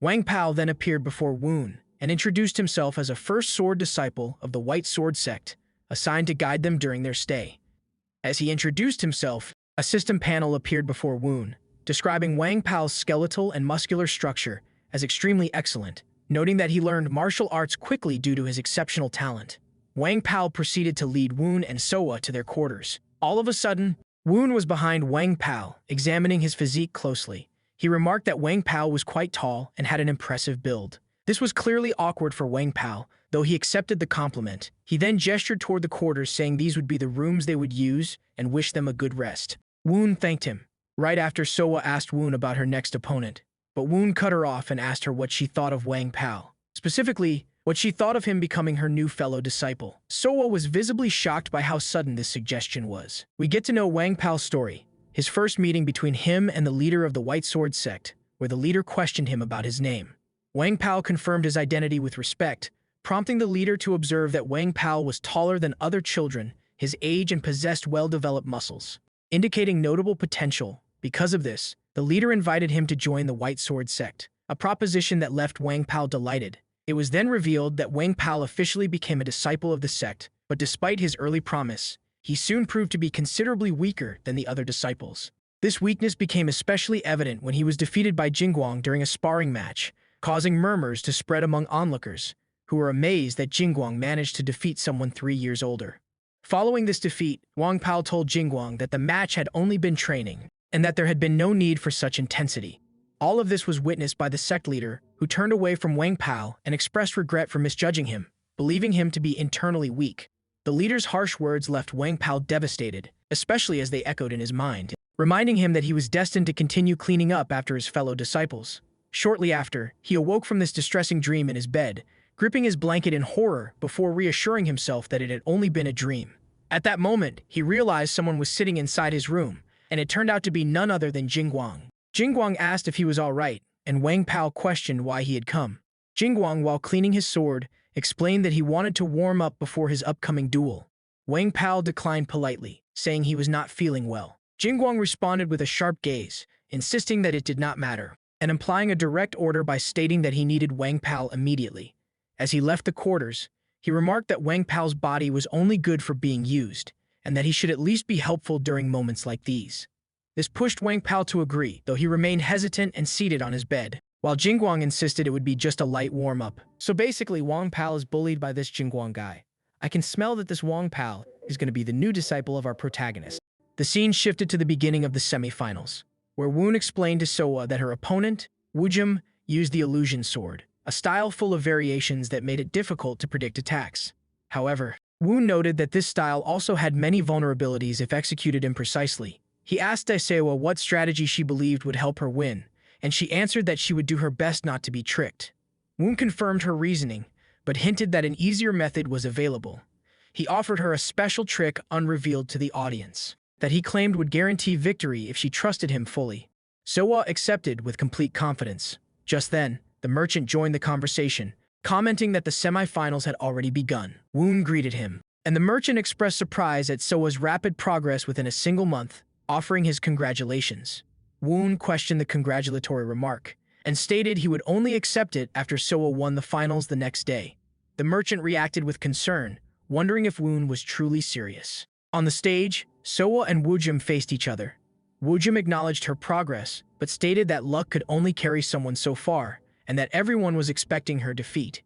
Wang Pal then appeared before Woon and introduced himself as a first sword disciple of the White Sword Sect, assigned to guide them during their stay. As he introduced himself, a system panel appeared before Woon, describing Wang Pal's skeletal and muscular structure as extremely excellent, noting that he learned martial arts quickly due to his exceptional talent. Wang Pal proceeded to lead Woon and Seiwa to their quarters. All of a sudden, Woon was behind Wang Pal, examining his physique closely. He remarked that Wang Pal was quite tall and had an impressive build. This was clearly awkward for Wang Pal, though he accepted the compliment. He then gestured toward the quarters, saying these would be the rooms they would use and wished them a good rest. Woon thanked him. Right after, Seiwa asked Woon about her next opponent, but Woon cut her off and asked her what she thought of Wang Pal. Specifically, what she thought of him becoming her new fellow disciple. Seiwa was visibly shocked by how sudden this suggestion was. We get to know Wang Pal's story, his first meeting between him and the leader of the White Sword Sect, where the leader questioned him about his name. Wang Pal confirmed his identity with respect, prompting the leader to observe that Wang Pal was taller than other children, his age, and possessed well-developed muscles, indicating notable potential. Because of this, the leader invited him to join the White Sword Sect, a proposition that left Wang Pal delighted. It was then revealed that Wang Pal officially became a disciple of the sect, but despite his early promise, he soon proved to be considerably weaker than the other disciples. This weakness became especially evident when he was defeated by Jingguang during a sparring match, causing murmurs to spread among onlookers, who were amazed that Jingguang managed to defeat someone 3 years older. Following this defeat, Wang Pal told Jingguang that the match had only been training, and that there had been no need for such intensity. All of this was witnessed by the sect leader, who turned away from Wang Pal and expressed regret for misjudging him, believing him to be internally weak. The leader's harsh words left Wang Pal devastated, especially as they echoed in his mind, reminding him that he was destined to continue cleaning up after his fellow disciples. Shortly after, he awoke from this distressing dream in his bed, gripping his blanket in horror before reassuring himself that it had only been a dream. At that moment, he realized someone was sitting inside his room, and it turned out to be none other than Jingguang. Jingguang asked if he was all right, and Wang Pal questioned why he had come. Jingguang, while cleaning his sword, explained that he wanted to warm up before his upcoming duel. Wang Pal declined politely, saying he was not feeling well. Jingguang responded with a sharp gaze, insisting that it did not matter, and implying a direct order by stating that he needed Wang Pal immediately. As he left the quarters, he remarked that Wang Pal's body was only good for being used, and that he should at least be helpful during moments like these. This pushed Wang Pao to agree, though he remained hesitant and seated on his bed, while Jingguang insisted it would be just a light warm-up. So basically, Wang Pao is bullied by this Jingguang guy. I can smell that this Wang Pao is going to be the new disciple of our protagonist. The scene shifted to the beginning of the semifinals, where Woon explained to Soa that her opponent, Woojum, used the illusion sword, a style full of variations that made it difficult to predict attacks. However, Woon noted that this style also had many vulnerabilities if executed imprecisely. He asked Daesewa what strategy she believed would help her win, and she answered that she would do her best not to be tricked. Woon confirmed her reasoning, but hinted that an easier method was available. He offered her a special trick unrevealed to the audience, that he claimed would guarantee victory if she trusted him fully. Soa accepted with complete confidence. Just then, the merchant joined the conversation, commenting that the semifinals had already begun. Woon greeted him, and the merchant expressed surprise at Soa's rapid progress within a single month, offering his congratulations. Woon questioned the congratulatory remark, and stated he would only accept it after Soa won the finals the next day. The merchant reacted with concern, wondering if Woon was truly serious. On the stage, Soa and Woojum faced each other. Woojum acknowledged her progress, but stated that luck could only carry someone so far, and that everyone was expecting her defeat.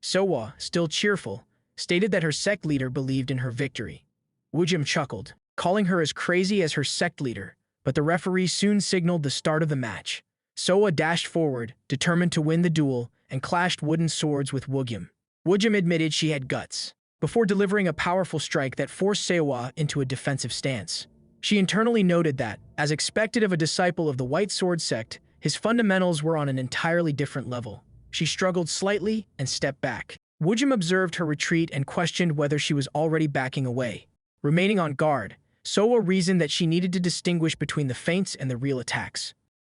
Soa, still cheerful, stated that her sect leader believed in her victory. Woojum chuckled, calling her as crazy as her sect leader, but the referee soon signaled the start of the match. Soa dashed forward, determined to win the duel, and clashed wooden swords with Woojum. Woojum admitted she had guts, before delivering a powerful strike that forced Soa into a defensive stance. She internally noted that, as expected of a disciple of the White Sword sect, his fundamentals were on an entirely different level. She struggled slightly and stepped back. Woojum observed her retreat and questioned whether she was already backing away. Remaining on guard, Soa reasoned that she needed to distinguish between the feints and the real attacks.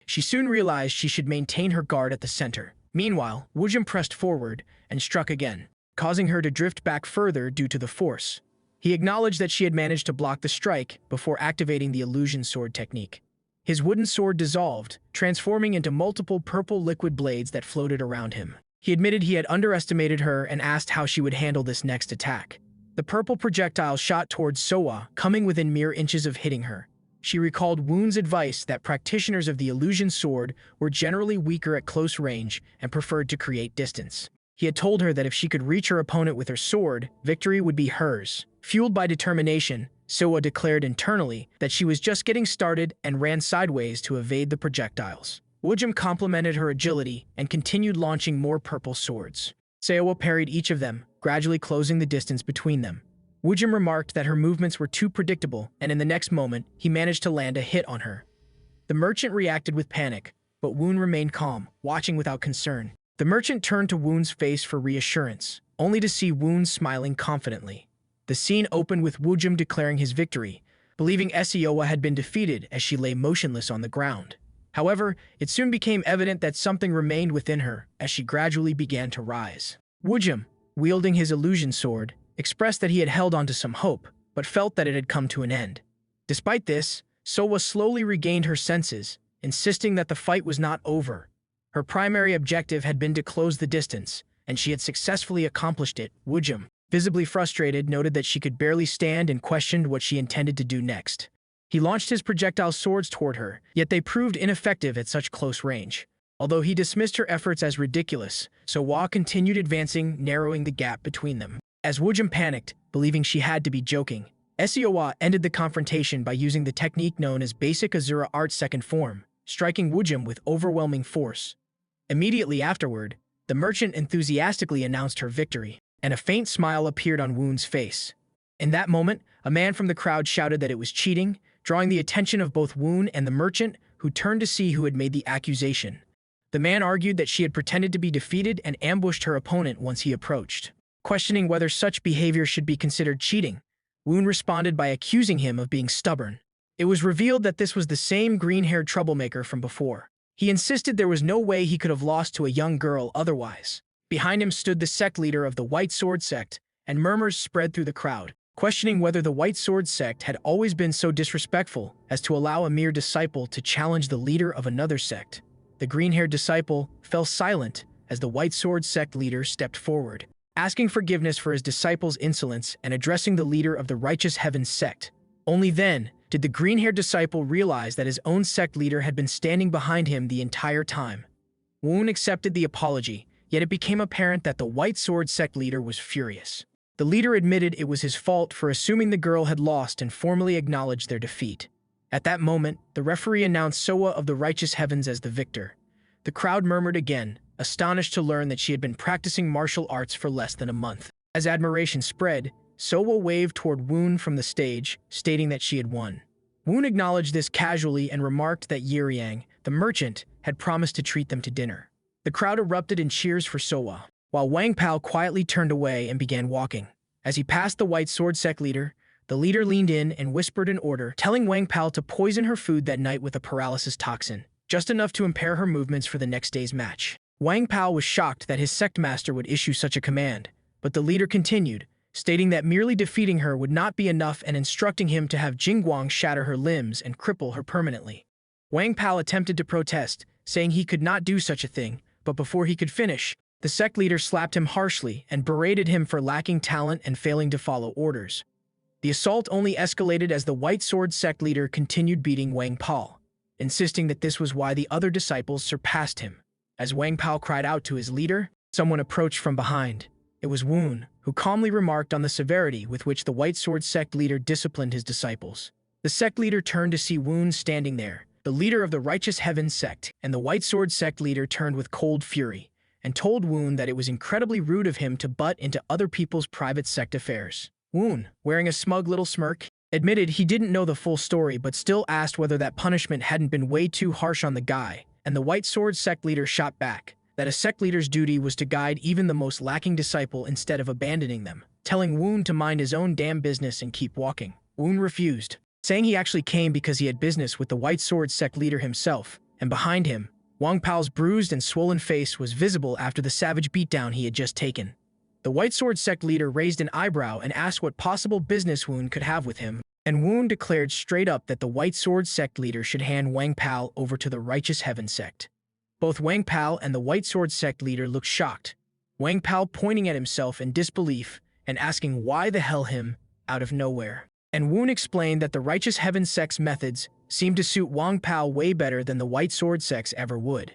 She soon realized she should maintain her guard at the center. Meanwhile, Woojum pressed forward and struck again, causing her to drift back further due to the force. He acknowledged that she had managed to block the strike before activating the illusion sword technique. His wooden sword dissolved, transforming into multiple purple liquid blades that floated around him. He admitted he had underestimated her and asked how she would handle this next attack. The purple projectile shot towards Soa, coming within mere inches of hitting her. She recalled Woon's advice that practitioners of the illusion sword were generally weaker at close range and preferred to create distance. He had told her that if she could reach her opponent with her sword, victory would be hers. Fueled by determination, Soa declared internally that she was just getting started and ran sideways to evade the projectiles. Woojum complimented her agility and continued launching more purple swords. Soa parried each of them, gradually closing the distance between them. Woojum remarked that her movements were too predictable, and in the next moment, he managed to land a hit on her. The merchant reacted with panic, but Woon remained calm, watching without concern. The merchant turned to Woon's face for reassurance, only to see Woon smiling confidently. The scene opened with Woojum declaring his victory, believing Esiowa had been defeated as she lay motionless on the ground. However, it soon became evident that something remained within her as she gradually began to rise. Woojum, wielding his illusion sword, expressed that he had held onto some hope, but felt that it had come to an end. Despite this, Soa slowly regained her senses, insisting that the fight was not over. Her primary objective had been to close the distance, and she had successfully accomplished it. Woojum, visibly frustrated, noted that she could barely stand and questioned what she intended to do next. He launched his projectile swords toward her, yet they proved ineffective at such close range. Although he dismissed her efforts as ridiculous, Soa continued advancing, narrowing the gap between them. As Woojum panicked, believing she had to be joking, Esiowa ended the confrontation by using the technique known as Basic Asura Art Second Form, striking Woojum with overwhelming force. Immediately afterward, the merchant enthusiastically announced her victory, and a faint smile appeared on Woon's face. In that moment, a man from the crowd shouted that it was cheating, drawing the attention of both Woon and the merchant, who turned to see who had made the accusation. The man argued that she had pretended to be defeated and ambushed her opponent once he approached. Questioning whether such behavior should be considered cheating, Woon responded by accusing him of being stubborn. It was revealed that this was the same green-haired troublemaker from before. He insisted there was no way he could have lost to a young girl otherwise. Behind him stood the sect leader of the White Sword sect, and murmurs spread through the crowd, questioning whether the White Sword sect had always been so disrespectful as to allow a mere disciple to challenge the leader of another sect. The green-haired disciple fell silent as the White Sword sect leader stepped forward. asking forgiveness for his disciples' insolence and addressing the leader of the Righteous Heavens sect. Only then did the green-haired disciple realize that his own sect leader had been standing behind him the entire time. Woon accepted the apology, yet it became apparent that the White Sword sect leader was furious. The leader admitted it was his fault for assuming the girl had lost and formally acknowledged their defeat. At that moment, the referee announced Soa of the Righteous Heavens as the victor. The crowd murmured again, astonished to learn that she had been practicing martial arts for less than a month. As admiration spread, Soa waved toward Woon from the stage, stating that she had won. Woon acknowledged this casually and remarked that Yiriang, the merchant, had promised to treat them to dinner. The crowd erupted in cheers for Soa, while Wang Pao quietly turned away and began walking. As he passed the White Sword sect leader, the leader leaned in and whispered an order, telling Wang Pao to poison her food that night with a paralysis toxin, just enough to impair her movements for the next day's match. Wang Pao was shocked that his sect master would issue such a command, but the leader continued, stating that merely defeating her would not be enough and instructing him to have Jingguang shatter her limbs and cripple her permanently. Wang Pao attempted to protest, saying he could not do such a thing, but before he could finish, the sect leader slapped him harshly and berated him for lacking talent and failing to follow orders. The assault only escalated as the White Sword sect leader continued beating Wang Pao, insisting that this was why the other disciples surpassed him. As Wang Pao cried out to his leader, someone approached from behind. It was Woon, who calmly remarked on the severity with which the White Sword sect leader disciplined his disciples. The sect leader turned to see Woon standing there, the leader of the Righteous Heavens sect, and the White Sword sect leader turned with cold fury and told Woon that it was incredibly rude of him to butt into other people's private sect affairs. Woon, wearing a smug little smirk, admitted he didn't know the full story but still asked whether that punishment hadn't been way too harsh on the guy, and the White Sword sect leader shot back that a sect leader's duty was to guide even the most lacking disciple instead of abandoning them, telling Woon to mind his own damn business and keep walking. Woon refused, saying he actually came because he had business with the White Sword sect leader himself, and behind him, Wang Pao's bruised and swollen face was visible after the savage beatdown he had just taken. The White Sword sect leader raised an eyebrow and asked what possible business Woon could have with him, and Woon declared straight up that the White Sword sect leader should hand Wang Pao over to the Righteous Heavens sect. Both Wang Pao and the White Sword sect leader looked shocked, Wang Pao pointing at himself in disbelief and asking why the hell him, out of nowhere. And Woon explained that the Righteous Heavens sect's methods seemed to suit Wang Pao way better than the White Sword sect's ever would.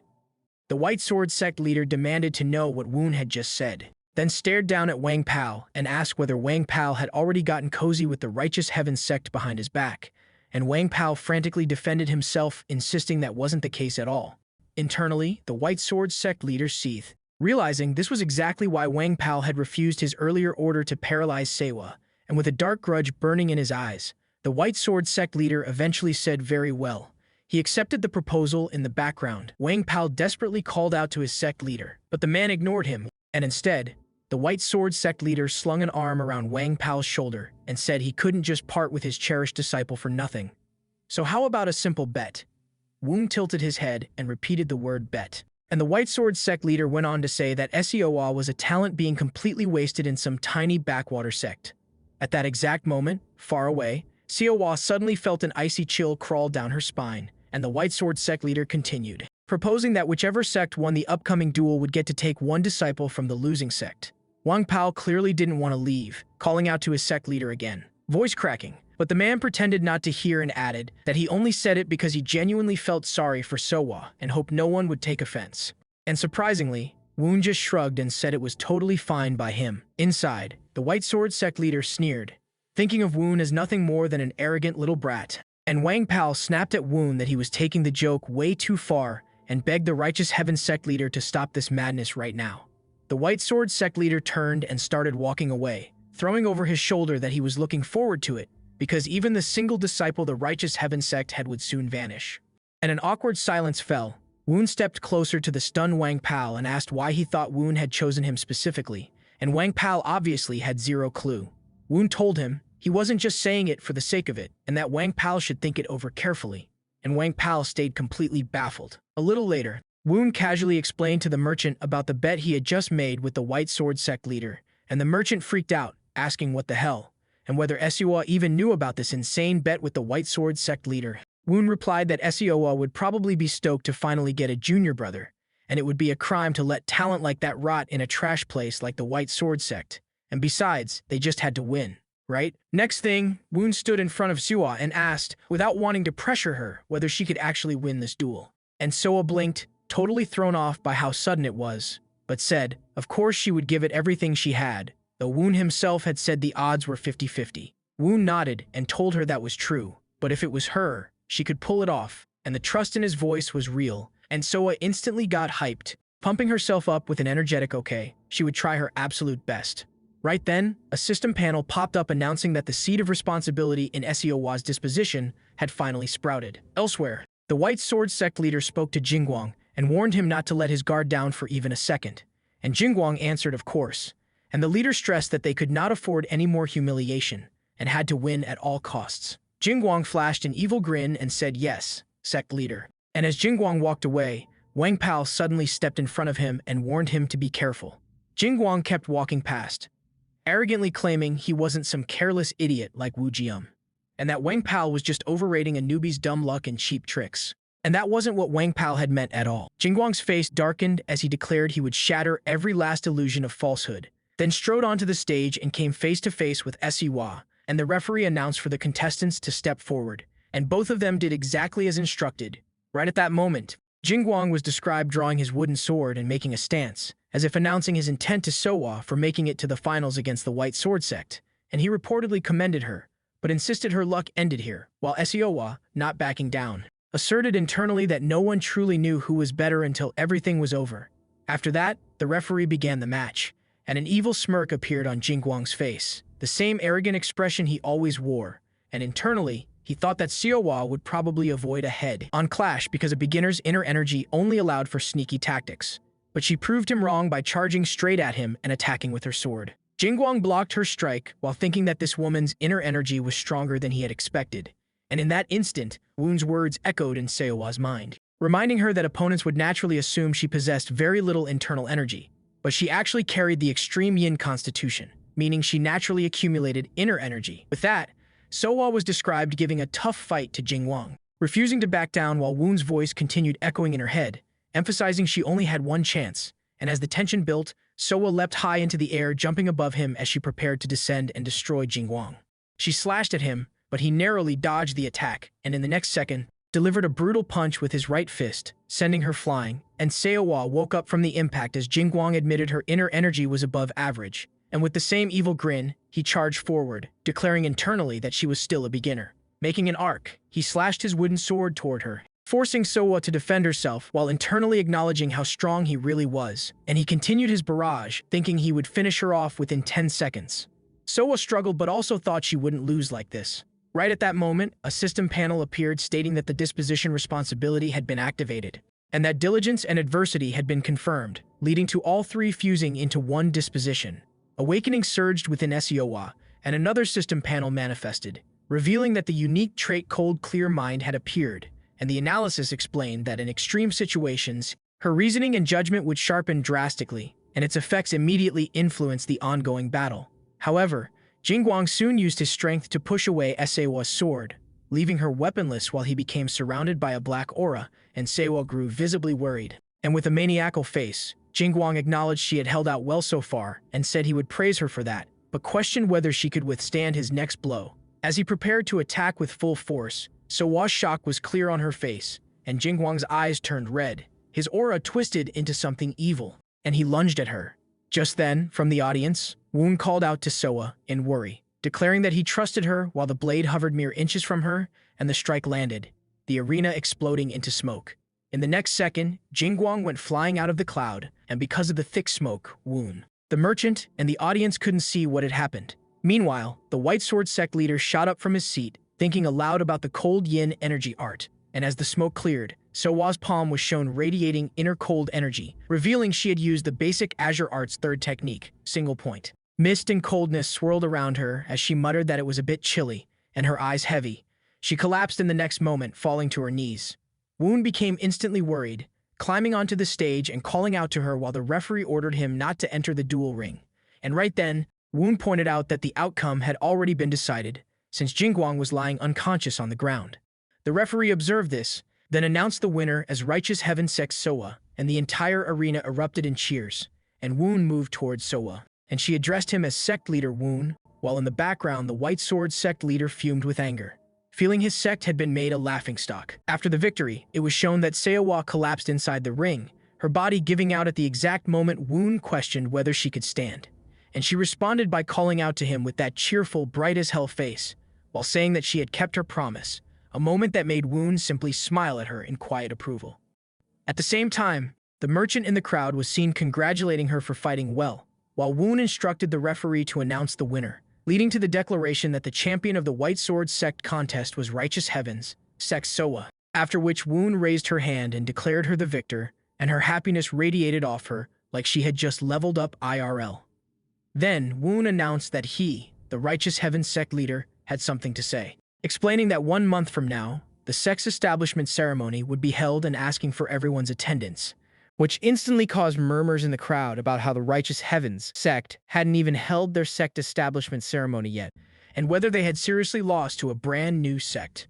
The White Sword sect leader demanded to know what Woon had just said, then stared down at Wang Pao and asked whether Wang Pao had already gotten cozy with the Righteous Heavens sect behind his back, and Wang Pao frantically defended himself, insisting that wasn't the case at all. Internally, the White Sword sect leader seethed, realizing this was exactly why Wang Pao had refused his earlier order to paralyze Sewa, and with a dark grudge burning in his eyes, the White Sword sect leader eventually said very well. He accepted the proposal. In the background, Wang Pao desperately called out to his sect leader, but the man ignored him, and instead, the White Sword sect leader slung an arm around Wang Pao's shoulder and said he couldn't just part with his cherished disciple for nothing. So how about a simple bet? Woon tilted his head and repeated the word bet. And the White Sword sect leader went on to say that Seowa was a talent being completely wasted in some tiny backwater sect. At that exact moment, far away, Seowa suddenly felt an icy chill crawl down her spine, and the White Sword sect leader continued, proposing that whichever sect won the upcoming duel would get to take one disciple from the losing sect. Wang Pao clearly didn't want to leave, calling out to his sect leader again, voice cracking. But the man pretended not to hear and added that he only said it because he genuinely felt sorry for Sowa and hoped no one would take offense. And surprisingly, Woon just shrugged and said it was totally fine by him. Inside, the White Sword sect leader sneered, thinking of Woon as nothing more than an arrogant little brat. And Wang Pao snapped at Woon that he was taking the joke way too far and begged the Righteous Heavens sect leader to stop this madness right now. The White Sword sect leader turned and started walking away, throwing over his shoulder that he was looking forward to it, because even the single disciple the Righteous Heavens sect had would soon vanish. And an awkward silence fell. Woon stepped closer to the stunned Wang Pao and asked why he thought Woon had chosen him specifically, and Wang Pao obviously had zero clue. Woon told him he wasn't just saying it for the sake of it, and that Wang Pao should think it over carefully, and Wang Pao stayed completely baffled. A little later, Woon casually explained to the merchant about the bet he had just made with the White Sword sect leader, and the merchant freaked out, asking what the hell, and whether Seowa even knew about this insane bet with the White Sword sect leader. Woon replied that Seowa would probably be stoked to finally get a junior brother, and it would be a crime to let talent like that rot in a trash place like the White Sword Sect. And besides, they just had to win, right? Next thing, Woon stood in front of Seowa and asked, without wanting to pressure her, whether she could actually win this duel. And Seowa blinked, totally thrown off by how sudden it was, but said, of course she would give it everything she had, though Woon himself had said the odds were 50-50. Woon nodded and told her that was true, but if it was her, she could pull it off, and the trust in his voice was real, and Seowa instantly got hyped, pumping herself up with an energetic okay, she would try her absolute best. Right then, a system panel popped up announcing that the seed of responsibility in Seowa's disposition had finally sprouted. Elsewhere, the White Sword Sect leader spoke to Jingguang and warned him not to let his guard down for even a second, and Jingguang answered of course, and the leader stressed that they could not afford any more humiliation and had to win at all costs. Jingguang flashed an evil grin and said yes, Sect leader. And as Jingguang walked away, Wang Pao suddenly stepped in front of him and warned him to be careful. Jingguang kept walking past, arrogantly claiming he wasn't some careless idiot like Wu Jium, and that Wang Pao was just overrating a newbie's dumb luck and cheap tricks. And that wasn't what Wang Pao had meant at all. Jingguang's face darkened as he declared he would shatter every last illusion of falsehood, then strode onto the stage and came face to face with Seowa, and the referee announced for the contestants to step forward, and both of them did exactly as instructed. Right at that moment, Jingguang was described drawing his wooden sword and making a stance, as if announcing his intent to Seowa for making it to the finals against the White Sword Sect, and he reportedly commended her, but insisted her luck ended here, while Seowa, not backing down, asserted internally that no one truly knew who was better until everything was over. After that, the referee began the match, and an evil smirk appeared on Jingguang's face, the same arrogant expression he always wore, and internally, he thought that Seowa would probably avoid a head-on clash because a beginner's inner energy only allowed for sneaky tactics. But she proved him wrong by charging straight at him and attacking with her sword. Jingguang blocked her strike while thinking that this woman's inner energy was stronger than he had expected. And in that instant, Woon's words echoed in Seowa's mind, reminding her that opponents would naturally assume she possessed very little internal energy. But she actually carried the extreme yin constitution, meaning she naturally accumulated inner energy. With that, Seowa was described giving a tough fight to Jingguang, refusing to back down while Woon's voice continued echoing in her head, emphasizing she only had one chance, and as the tension built, Seowa leapt high into the air, jumping above him as she prepared to descend and destroy Jingguang. She slashed at him, but he narrowly dodged the attack, and in the next second, delivered a brutal punch with his right fist, sending her flying, and Seowa woke up from the impact as Jingguang admitted her inner energy was above average, and with the same evil grin, he charged forward, declaring internally that she was still a beginner. Making an arc, he slashed his wooden sword toward her, forcing Seowa to defend herself while internally acknowledging how strong he really was, and he continued his barrage, thinking he would finish her off within 10 seconds. Seowa struggled but also thought she wouldn't lose like this. Right at that moment, a system panel appeared stating that the disposition responsibility had been activated, and that diligence and adversity had been confirmed, leading to all three fusing into one disposition. Awakening surged within Seowa, and another system panel manifested, revealing that the unique trait Cold Clear Mind had appeared, and the analysis explained that in extreme situations, her reasoning and judgment would sharpen drastically, and its effects immediately influenced the ongoing battle. However, Jingguang soon used his strength to push away Seowa's sword, leaving her weaponless while he became surrounded by a black aura, and Seowa grew visibly worried. And with a maniacal face, Jingguang acknowledged she had held out well so far and said he would praise her for that, but questioned whether she could withstand his next blow. As he prepared to attack with full force, Seowa's shock was clear on her face, and Jingguang's eyes turned red. His aura twisted into something evil, and he lunged at her. Just then, from the audience, Woon called out to Seowa in worry, declaring that he trusted her while the blade hovered mere inches from her and the strike landed, the arena exploding into smoke. In the next second, Jingguang went flying out of the cloud, and because of the thick smoke, Woon, the merchant, and the audience couldn't see what had happened. Meanwhile, the White Sword Sect leader shot up from his seat, thinking aloud about the cold yin energy art, and as the smoke cleared, Seowa's palm was shown radiating inner cold energy, revealing she had used the basic Azure Art's third technique, single point. Mist and coldness swirled around her as she muttered that it was a bit chilly, and her eyes heavy. She collapsed in the next moment, falling to her knees. Woon became instantly worried, climbing onto the stage and calling out to her while the referee ordered him not to enter the duel ring. And right then, Woon pointed out that the outcome had already been decided, since Jingguang was lying unconscious on the ground. The referee observed this, then announced the winner as Righteous Heaven Sect Seowa, and the entire arena erupted in cheers, and Woon moved towards Soa, and she addressed him as Sect Leader Woon, while in the background the White Sword Sect leader fumed with anger, feeling his sect had been made a laughingstock. After the victory, it was shown that Seowa collapsed inside the ring, her body giving out at the exact moment Woon questioned whether she could stand, and she responded by calling out to him with that cheerful, bright-as-hell face, while saying that she had kept her promise, a moment that made Woon simply smile at her in quiet approval. At the same time, the merchant in the crowd was seen congratulating her for fighting well, while Woon instructed the referee to announce the winner, leading to the declaration that the champion of the White Sword Sect contest was Righteous Heavens, Sect Soa, after which Woon raised her hand and declared her the victor, and her happiness radiated off her like she had just leveled up IRL. Then, Woon announced that he, the Righteous Heavens Sect leader, had something to say, explaining that 1 month from now, the sect's establishment ceremony would be held and asking for everyone's attendance, which instantly caused murmurs in the crowd about how the Righteous Heavens Sect hadn't even held their sect establishment ceremony yet, and whether they had seriously lost to a brand new sect.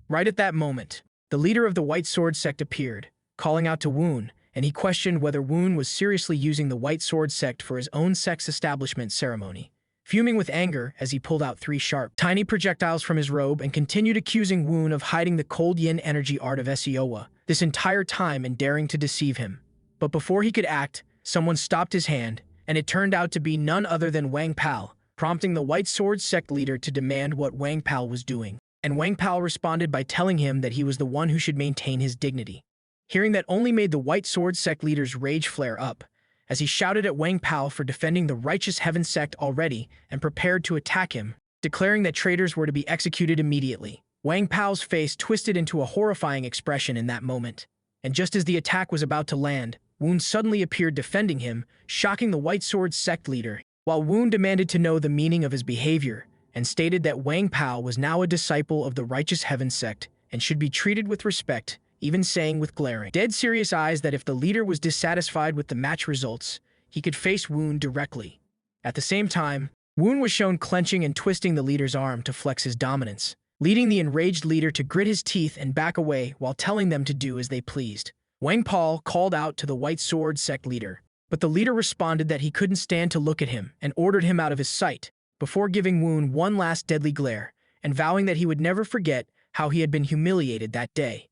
Right at that moment, the leader of the White Sword Sect appeared, calling out to Woon, and he questioned whether Woon was seriously using the White Sword Sect for his own sect's establishment ceremony, fuming with anger as he pulled out 3 sharp, tiny projectiles from his robe and continued accusing Woon of hiding the cold yin energy art of Seowa this entire time and daring to deceive him. But before he could act, someone stopped his hand, and it turned out to be none other than Wang Pal, prompting the White Sword Sect leader to demand what Wang Pal was doing. And Wang Pal responded by telling him that he was the one who should maintain his dignity. Hearing that only made the White Sword Sect leader's rage flare up, as he shouted at Wang Pal for defending the Righteous Heaven Sect already and prepared to attack him, declaring that traitors were to be executed immediately. Wang Pal's face twisted into a horrifying expression in that moment, and just as the attack was about to land, Woon suddenly appeared defending him, shocking the White Sword Sect leader, while Woon demanded to know the meaning of his behavior and stated that Wang Pal was now a disciple of the Righteous Heaven Sect and should be treated with respect, even saying with glaring, dead serious eyes that if the leader was dissatisfied with the match results, he could face Woon directly. At the same time, Woon was shown clenching and twisting the leader's arm to flex his dominance, leading the enraged leader to grit his teeth and back away while telling them to do as they pleased. Wang Pal called out to the White Sword Sect leader, but the leader responded that he couldn't stand to look at him and ordered him out of his sight, before giving Woon one last deadly glare and vowing that he would never forget how he had been humiliated that day.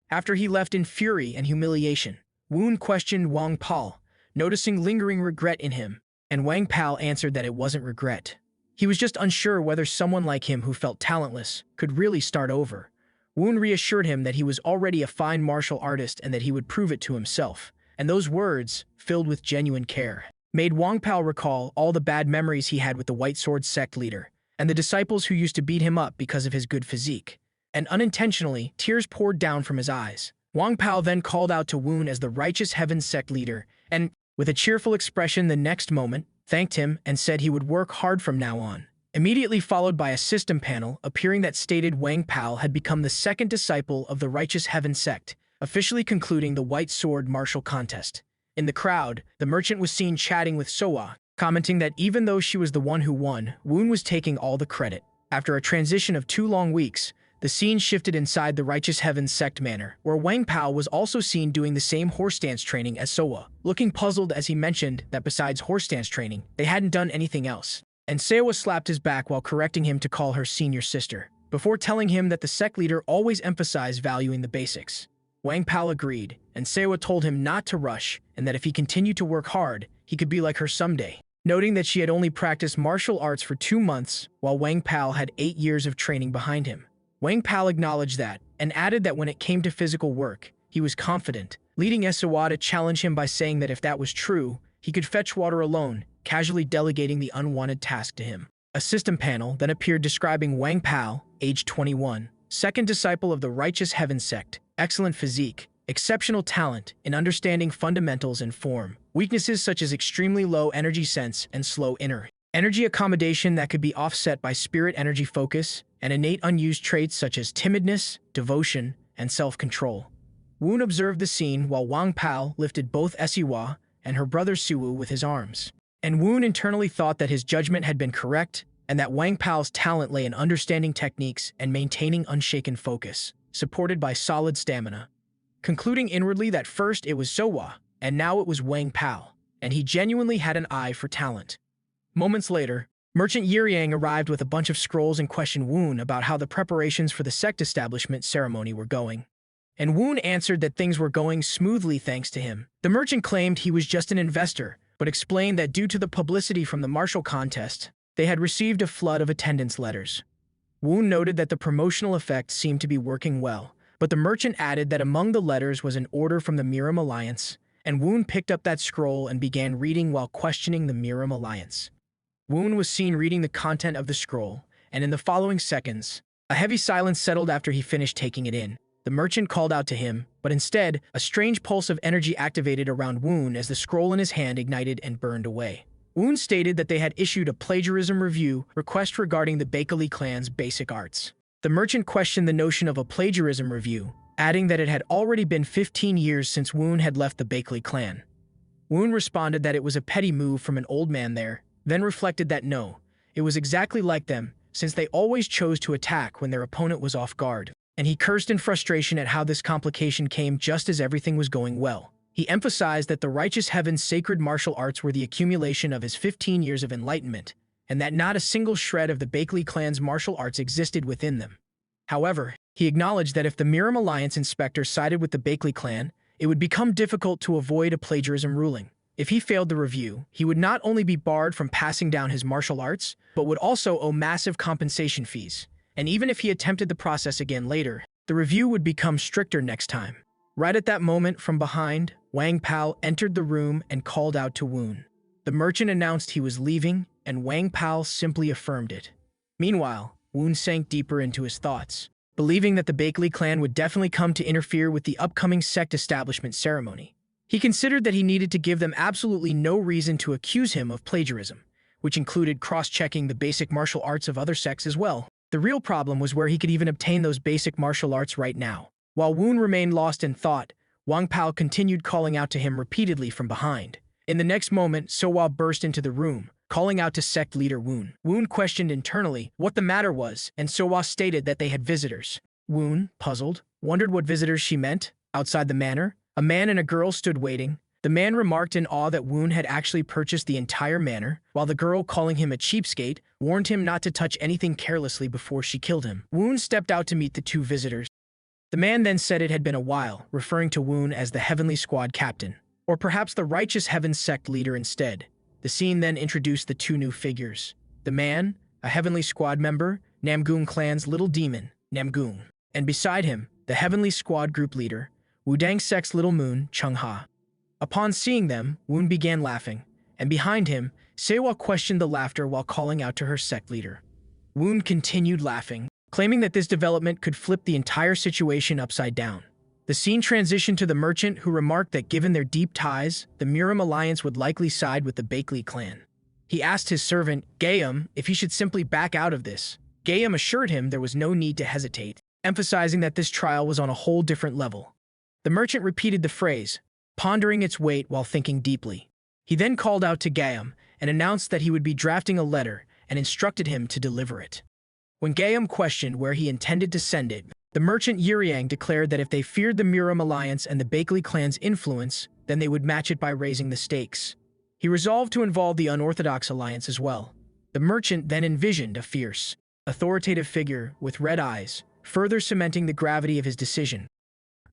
After he left in fury and humiliation, Woon questioned Wang Pal, noticing lingering regret in him, and Wang Pal answered that it wasn't regret. He was just unsure whether someone like him who felt talentless could really start over. Woon reassured him that he was already a fine martial artist and that he would prove it to himself, and those words, filled with genuine care, made Wang Pal recall all the bad memories he had with the White Sword Sect leader and the disciples who used to beat him up because of his good physique. And unintentionally, tears poured down from his eyes. Wang Pal then called out to Woon as the Righteous Heaven Sect leader and, with a cheerful expression the next moment, thanked him and said he would work hard from now on. Immediately followed by a system panel appearing that stated Wang Pal had become the second disciple of the Righteous Heaven Sect, officially concluding the White Sword Martial Contest. In the crowd, the merchant was seen chatting with Soa, commenting that even though she was the one who won, Woon was taking all the credit. After a transition of 2 long weeks, the scene shifted inside the Righteous Heaven Sect manor, where Wang Pal was also seen doing the same horse dance training as Soa, looking puzzled as he mentioned that besides horse dance training, they hadn't done anything else. And Seowa slapped his back while correcting him to call her senior sister, before telling him that the sect leader always emphasized valuing the basics. Wang Pal agreed, and Seowa told him not to rush and that if he continued to work hard, he could be like her someday, noting that she had only practiced martial arts for 2 months while Wang Pal had 8 years of training behind him. Wang Pal acknowledged that and added that when it came to physical work, he was confident, leading Seowa to challenge him by saying that if that was true, he could fetch water alone, casually delegating the unwanted task to him. A system panel then appeared describing Wang Pal, age 21, second disciple of the Righteous Heaven Sect, excellent physique, exceptional talent in understanding fundamentals and form, weaknesses such as extremely low energy sense and slow inner energy accommodation that could be offset by spirit energy focus, and innate unused traits such as timidness, devotion, and self-control. Woon observed the scene while Wang Pal lifted both Seowa and her brother Suwoo with his arms. And Woon internally thought that his judgment had been correct and that Wang Pal's talent lay in understanding techniques and maintaining unshaken focus, supported by solid stamina. concluding inwardly that first it was Sowa, and now it was Wang Pao, and he genuinely had an eye for talent. Moments later, Merchant Yiryang arrived with a bunch of scrolls and questioned Woon about how the preparations for the sect establishment ceremony were going. And Woon answered that things were going smoothly thanks to him. The merchant claimed he was just an investor, but explained that due to the publicity from the martial contest, they had received a flood of attendance letters. Woon noted that the promotional effect seemed to be working well, but the merchant added that among the letters was an order from the Miram Alliance, and Woon picked up that scroll and began reading while questioning the Miram Alliance. Woon was seen reading the content of the scroll, and in the following seconds, a heavy silence settled after he finished taking it in. The merchant called out to him, but instead, a strange pulse of energy activated around Woon as the scroll in his hand ignited and burned away. Woon stated that they had issued a plagiarism review request regarding the Baekali clan's basic arts. The merchant questioned the notion of a plagiarism review, adding that it had already been 15 years since Woon had left the Baekali clan. Woon responded that it was a petty move from an old man there, then reflected that no, it was exactly like them, since they always chose to attack when their opponent was off guard. And he cursed in frustration at how this complication came just as everything was going well. He emphasized that the righteous heaven's sacred martial arts were the accumulation of his 15 years of enlightenment, and that not a single shred of the Baekali clan's martial arts existed within them. However, he acknowledged that if the Miram Alliance inspector sided with the Baekali clan, it would become difficult to avoid a plagiarism ruling. If he failed the review, he would not only be barred from passing down his martial arts, but would also owe massive compensation fees. And even if he attempted the process again later, the review would become stricter next time. Right at that moment, from behind, Wang Pao entered the room and called out to Woon. The merchant announced he was leaving, and Wang Pao simply affirmed it. Meanwhile, Woon sank deeper into his thoughts, believing that the Baekali clan would definitely come to interfere with the upcoming sect establishment ceremony. He considered that he needed to give them absolutely no reason to accuse him of plagiarism, which included cross-checking the basic martial arts of other sects as well. The real problem was where he could even obtain those basic martial arts right now. While Woon remained lost in thought, Wang Pao continued calling out to him repeatedly from behind. In the next moment, Sowa burst into the room, calling out to sect leader Woon. Woon questioned internally what the matter was, and Sowa stated that they had visitors. Woon, puzzled, wondered what visitors she meant. Outside the manor, a man and a girl stood waiting. The man remarked in awe that Woon had actually purchased the entire manor, while the girl, calling him a cheapskate, warned him not to touch anything carelessly before she killed him. Woon stepped out to meet the two visitors. The man then said it had been a while, referring to Woon as the Heavenly Squad captain, or perhaps the Righteous Heaven sect leader instead. The scene then introduced the two new figures. The man, a Heavenly Squad member, Namgung clan's little demon, Namgung, and beside him, the Heavenly Squad group leader, Wudang sect's little moon, Chungha. Upon seeing them, Woon began laughing, and behind him, Sewa questioned the laughter while calling out to her sect leader. Woon continued laughing, claiming that this development could flip the entire situation upside down. The scene transitioned to the merchant, who remarked that given their deep ties, the Miram Alliance would likely side with the Baekali clan. He asked his servant, Gayam, if he should simply back out of this. Gayam assured him there was no need to hesitate, emphasizing that this trial was on a whole different level. The merchant repeated the phrase, pondering its weight while thinking deeply. He then called out to Gayam and announced that he would be drafting a letter and instructed him to deliver it. When Gayam questioned where he intended to send it, the merchant Yiryang declared that if they feared the Miram Alliance and the Baekali clan's influence, then they would match it by raising the stakes. He resolved to involve the Unorthodox Alliance as well. The merchant then envisioned a fierce, authoritative figure with red eyes, further cementing the gravity of his decision.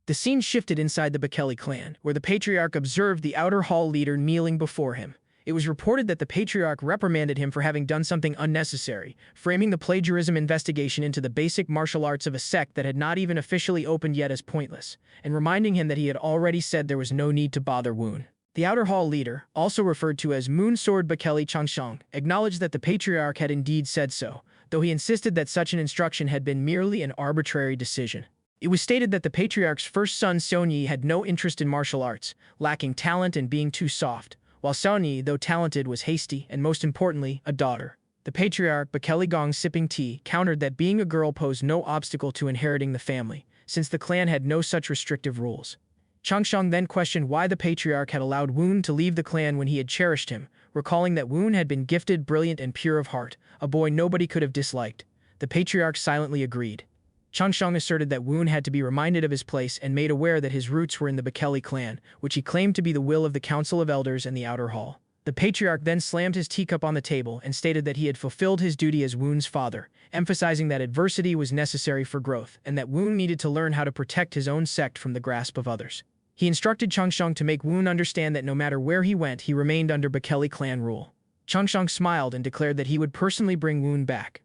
The scene shifted inside the Baekali clan, where the patriarch observed the outer hall leader kneeling before him. It was reported that the patriarch reprimanded him for having done something unnecessary, framing the plagiarism investigation into the basic martial arts of a sect that had not even officially opened yet as pointless, and reminding him that he had already said there was no need to bother Woon. The outer hall leader, also referred to as Moon Sword Baekali Changshang, acknowledged that the patriarch had indeed said so, though he insisted that such an instruction had been merely an arbitrary decision. It was stated that the patriarch's first son Seonyi had no interest in martial arts, lacking talent and being too soft, while Seonyi, though talented, was hasty and, most importantly, a daughter. The patriarch, Baekali Gong sipping tea, countered that being a girl posed no obstacle to inheriting the family, since the clan had no such restrictive rules. Changshang then questioned why the patriarch had allowed Woon to leave the clan when he had cherished him, recalling that Woon had been gifted, brilliant, and pure of heart, a boy nobody could have disliked. The patriarch silently agreed. Changsheng asserted that Woon had to be reminded of his place and made aware that his roots were in the Bekele clan, which he claimed to be the will of the Council of Elders and the Outer Hall. The patriarch then slammed his teacup on the table and stated that he had fulfilled his duty as Woon's father, emphasizing that adversity was necessary for growth and that Woon needed to learn how to protect his own sect from the grasp of others. He instructed Changsheng to make Woon understand that no matter where he went, he remained under Bekele clan rule. Changsheng smiled and declared that he would personally bring Woon back.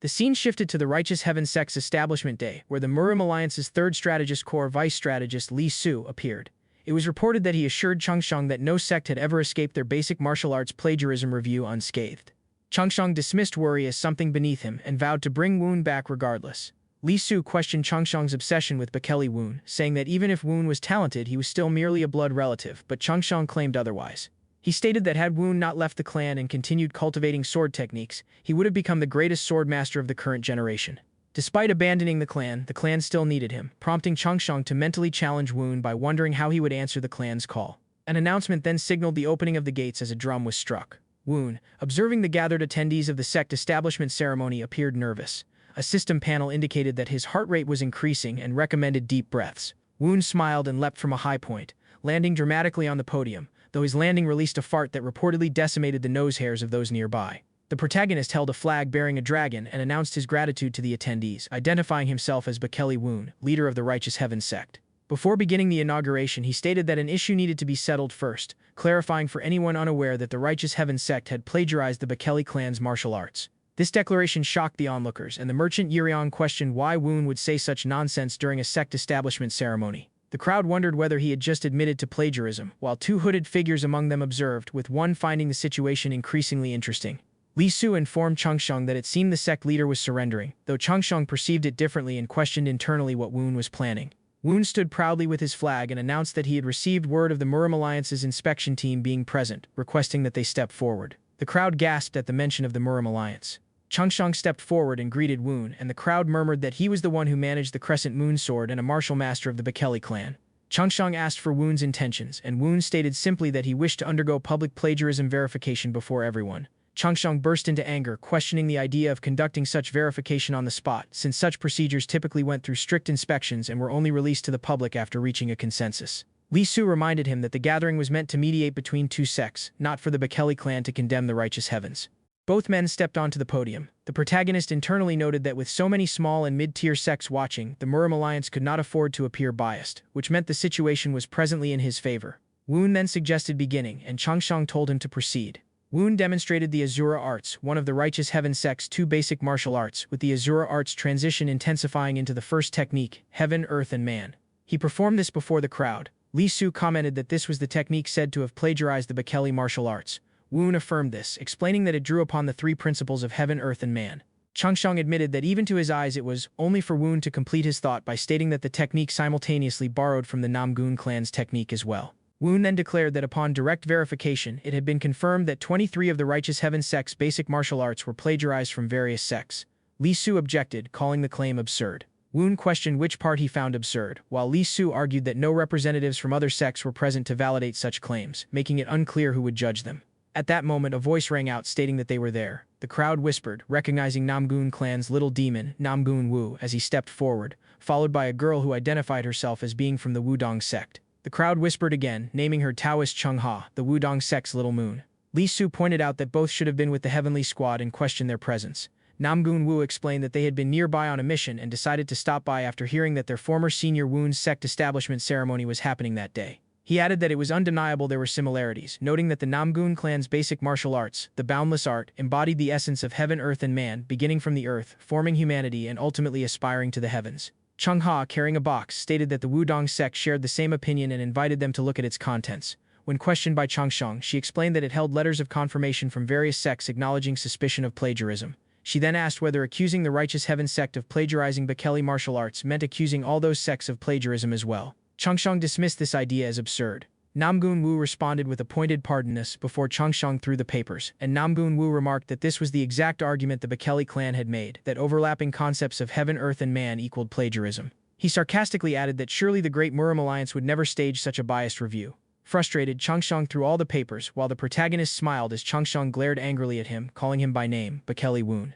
The scene shifted to the Righteous Heaven Sect's establishment day, where the Murim Alliance's third strategist corps vice strategist Li Su appeared. It was reported that he assured Changsheng that no sect had ever escaped their basic martial arts plagiarism review unscathed. Changsheng dismissed worry as something beneath him and vowed to bring Woon back regardless. Li Su questioned Changsheng's obsession with Bekele Woon, saying that even if Woon was talented, he was still merely a blood relative, but Changsheng claimed otherwise. He stated that had Woon not left the clan and continued cultivating sword techniques, he would have become the greatest sword master of the current generation. Despite abandoning the clan still needed him, prompting Changsheng to mentally challenge Woon by wondering how he would answer the clan's call. An announcement then signaled the opening of the gates as a drum was struck. Woon, observing the gathered attendees of the sect establishment ceremony, appeared nervous. A system panel indicated that his heart rate was increasing and recommended deep breaths. Woon smiled and leapt from a high point, landing dramatically on the podium, though his landing released a fart that reportedly decimated the nose hairs of those nearby. The protagonist held a flag bearing a dragon and announced his gratitude to the attendees, identifying himself as Bekele Woon, leader of the Righteous Heaven Sect. Before beginning the inauguration, he stated that an issue needed to be settled first, clarifying for anyone unaware that the Righteous Heaven Sect had plagiarized the Bekele clan's martial arts. This declaration shocked the onlookers, and the merchant Yurion questioned why Woon would say such nonsense during a sect establishment ceremony. The crowd wondered whether he had just admitted to plagiarism, while two hooded figures among them observed, with one finding the situation increasingly interesting. Li Su informed Changsheng that it seemed the sect leader was surrendering, though Changsheng perceived it differently and questioned internally what Woon was planning. Woon stood proudly with his flag and announced that he had received word of the Murim Alliance's inspection team being present, requesting that they step forward. The crowd gasped at the mention of the Murim Alliance. Changsheng stepped forward and greeted Woon, and the crowd murmured that he was the one who managed the Crescent Moon Sword and a martial master of the Bekele clan. Changsheng asked for Woon's intentions, and Woon stated simply that he wished to undergo public plagiarism verification before everyone. Changsheng burst into anger, questioning the idea of conducting such verification on the spot, since such procedures typically went through strict inspections and were only released to the public after reaching a consensus. Li Su reminded him that the gathering was meant to mediate between two sects, not for the Bekele clan to condemn the Righteous Heavens. Both men stepped onto the podium. The protagonist internally noted that with so many small and mid-tier sects watching, the Murim Alliance could not afford to appear biased, which meant the situation was presently in his favor. Woon then suggested beginning, and Changsheng told him to proceed. Woon demonstrated the Asura arts, one of the Righteous Heaven Sect's two basic martial arts, with the Asura arts transition intensifying into the first technique, Heaven, Earth, and Man. He performed this before the crowd. Li Su commented that this was the technique said to have plagiarized the Bekele martial arts. Woon affirmed this, explaining that it drew upon the three principles of Heaven, Earth, and Man. Changsheng admitted that even to his eyes it was only for Woon to complete his thought by stating that the technique simultaneously borrowed from the Namgun clan's technique as well. Woon then declared that upon direct verification, it had been confirmed that 23 of the Righteous Heaven Sect's basic martial arts were plagiarized from various sects. Li Su objected, calling the claim absurd. Woon questioned which part he found absurd, while Li Su argued that no representatives from other sects were present to validate such claims, making it unclear who would judge them. At that moment, a voice rang out stating that they were there. The crowd whispered, recognizing Namgun clan's little demon, Namgun Wu, as he stepped forward, followed by a girl who identified herself as being from the Wudong sect. The crowd whispered again, naming her Taoist Chung Ha, the Wudong sect's little moon. Li Su pointed out that both should have been with the Heavenly Squad and questioned their presence. Namgun Wu explained that they had been nearby on a mission and decided to stop by after hearing that their former senior Woon's sect establishment ceremony was happening that day. He added that it was undeniable there were similarities, noting that the Namgun clan's basic martial arts, the boundless art, embodied the essence of Heaven, Earth, and Man, beginning from the earth, forming humanity, and ultimately aspiring to the heavens. Chung Ha, carrying a box, stated that the Wudong sect shared the same opinion and invited them to look at its contents. When questioned by Changsheng, she explained that it held letters of confirmation from various sects acknowledging suspicion of plagiarism. She then asked whether accusing the Righteous Heaven sect of plagiarizing Bekele martial arts meant accusing all those sects of plagiarism as well. Changsheng dismissed this idea as absurd. Namgun Wu responded with a pointed pardonness before Changsheng threw the papers, and Namgun Wu remarked that this was the exact argument the Bekele clan had made, that overlapping concepts of Heaven, Earth, and Man equaled plagiarism. He sarcastically added that surely the Great Murim Alliance would never stage such a biased review. Frustrated, Changsheng threw all the papers, while the protagonist smiled as Changsheng glared angrily at him, calling him by name, Bekele Woon.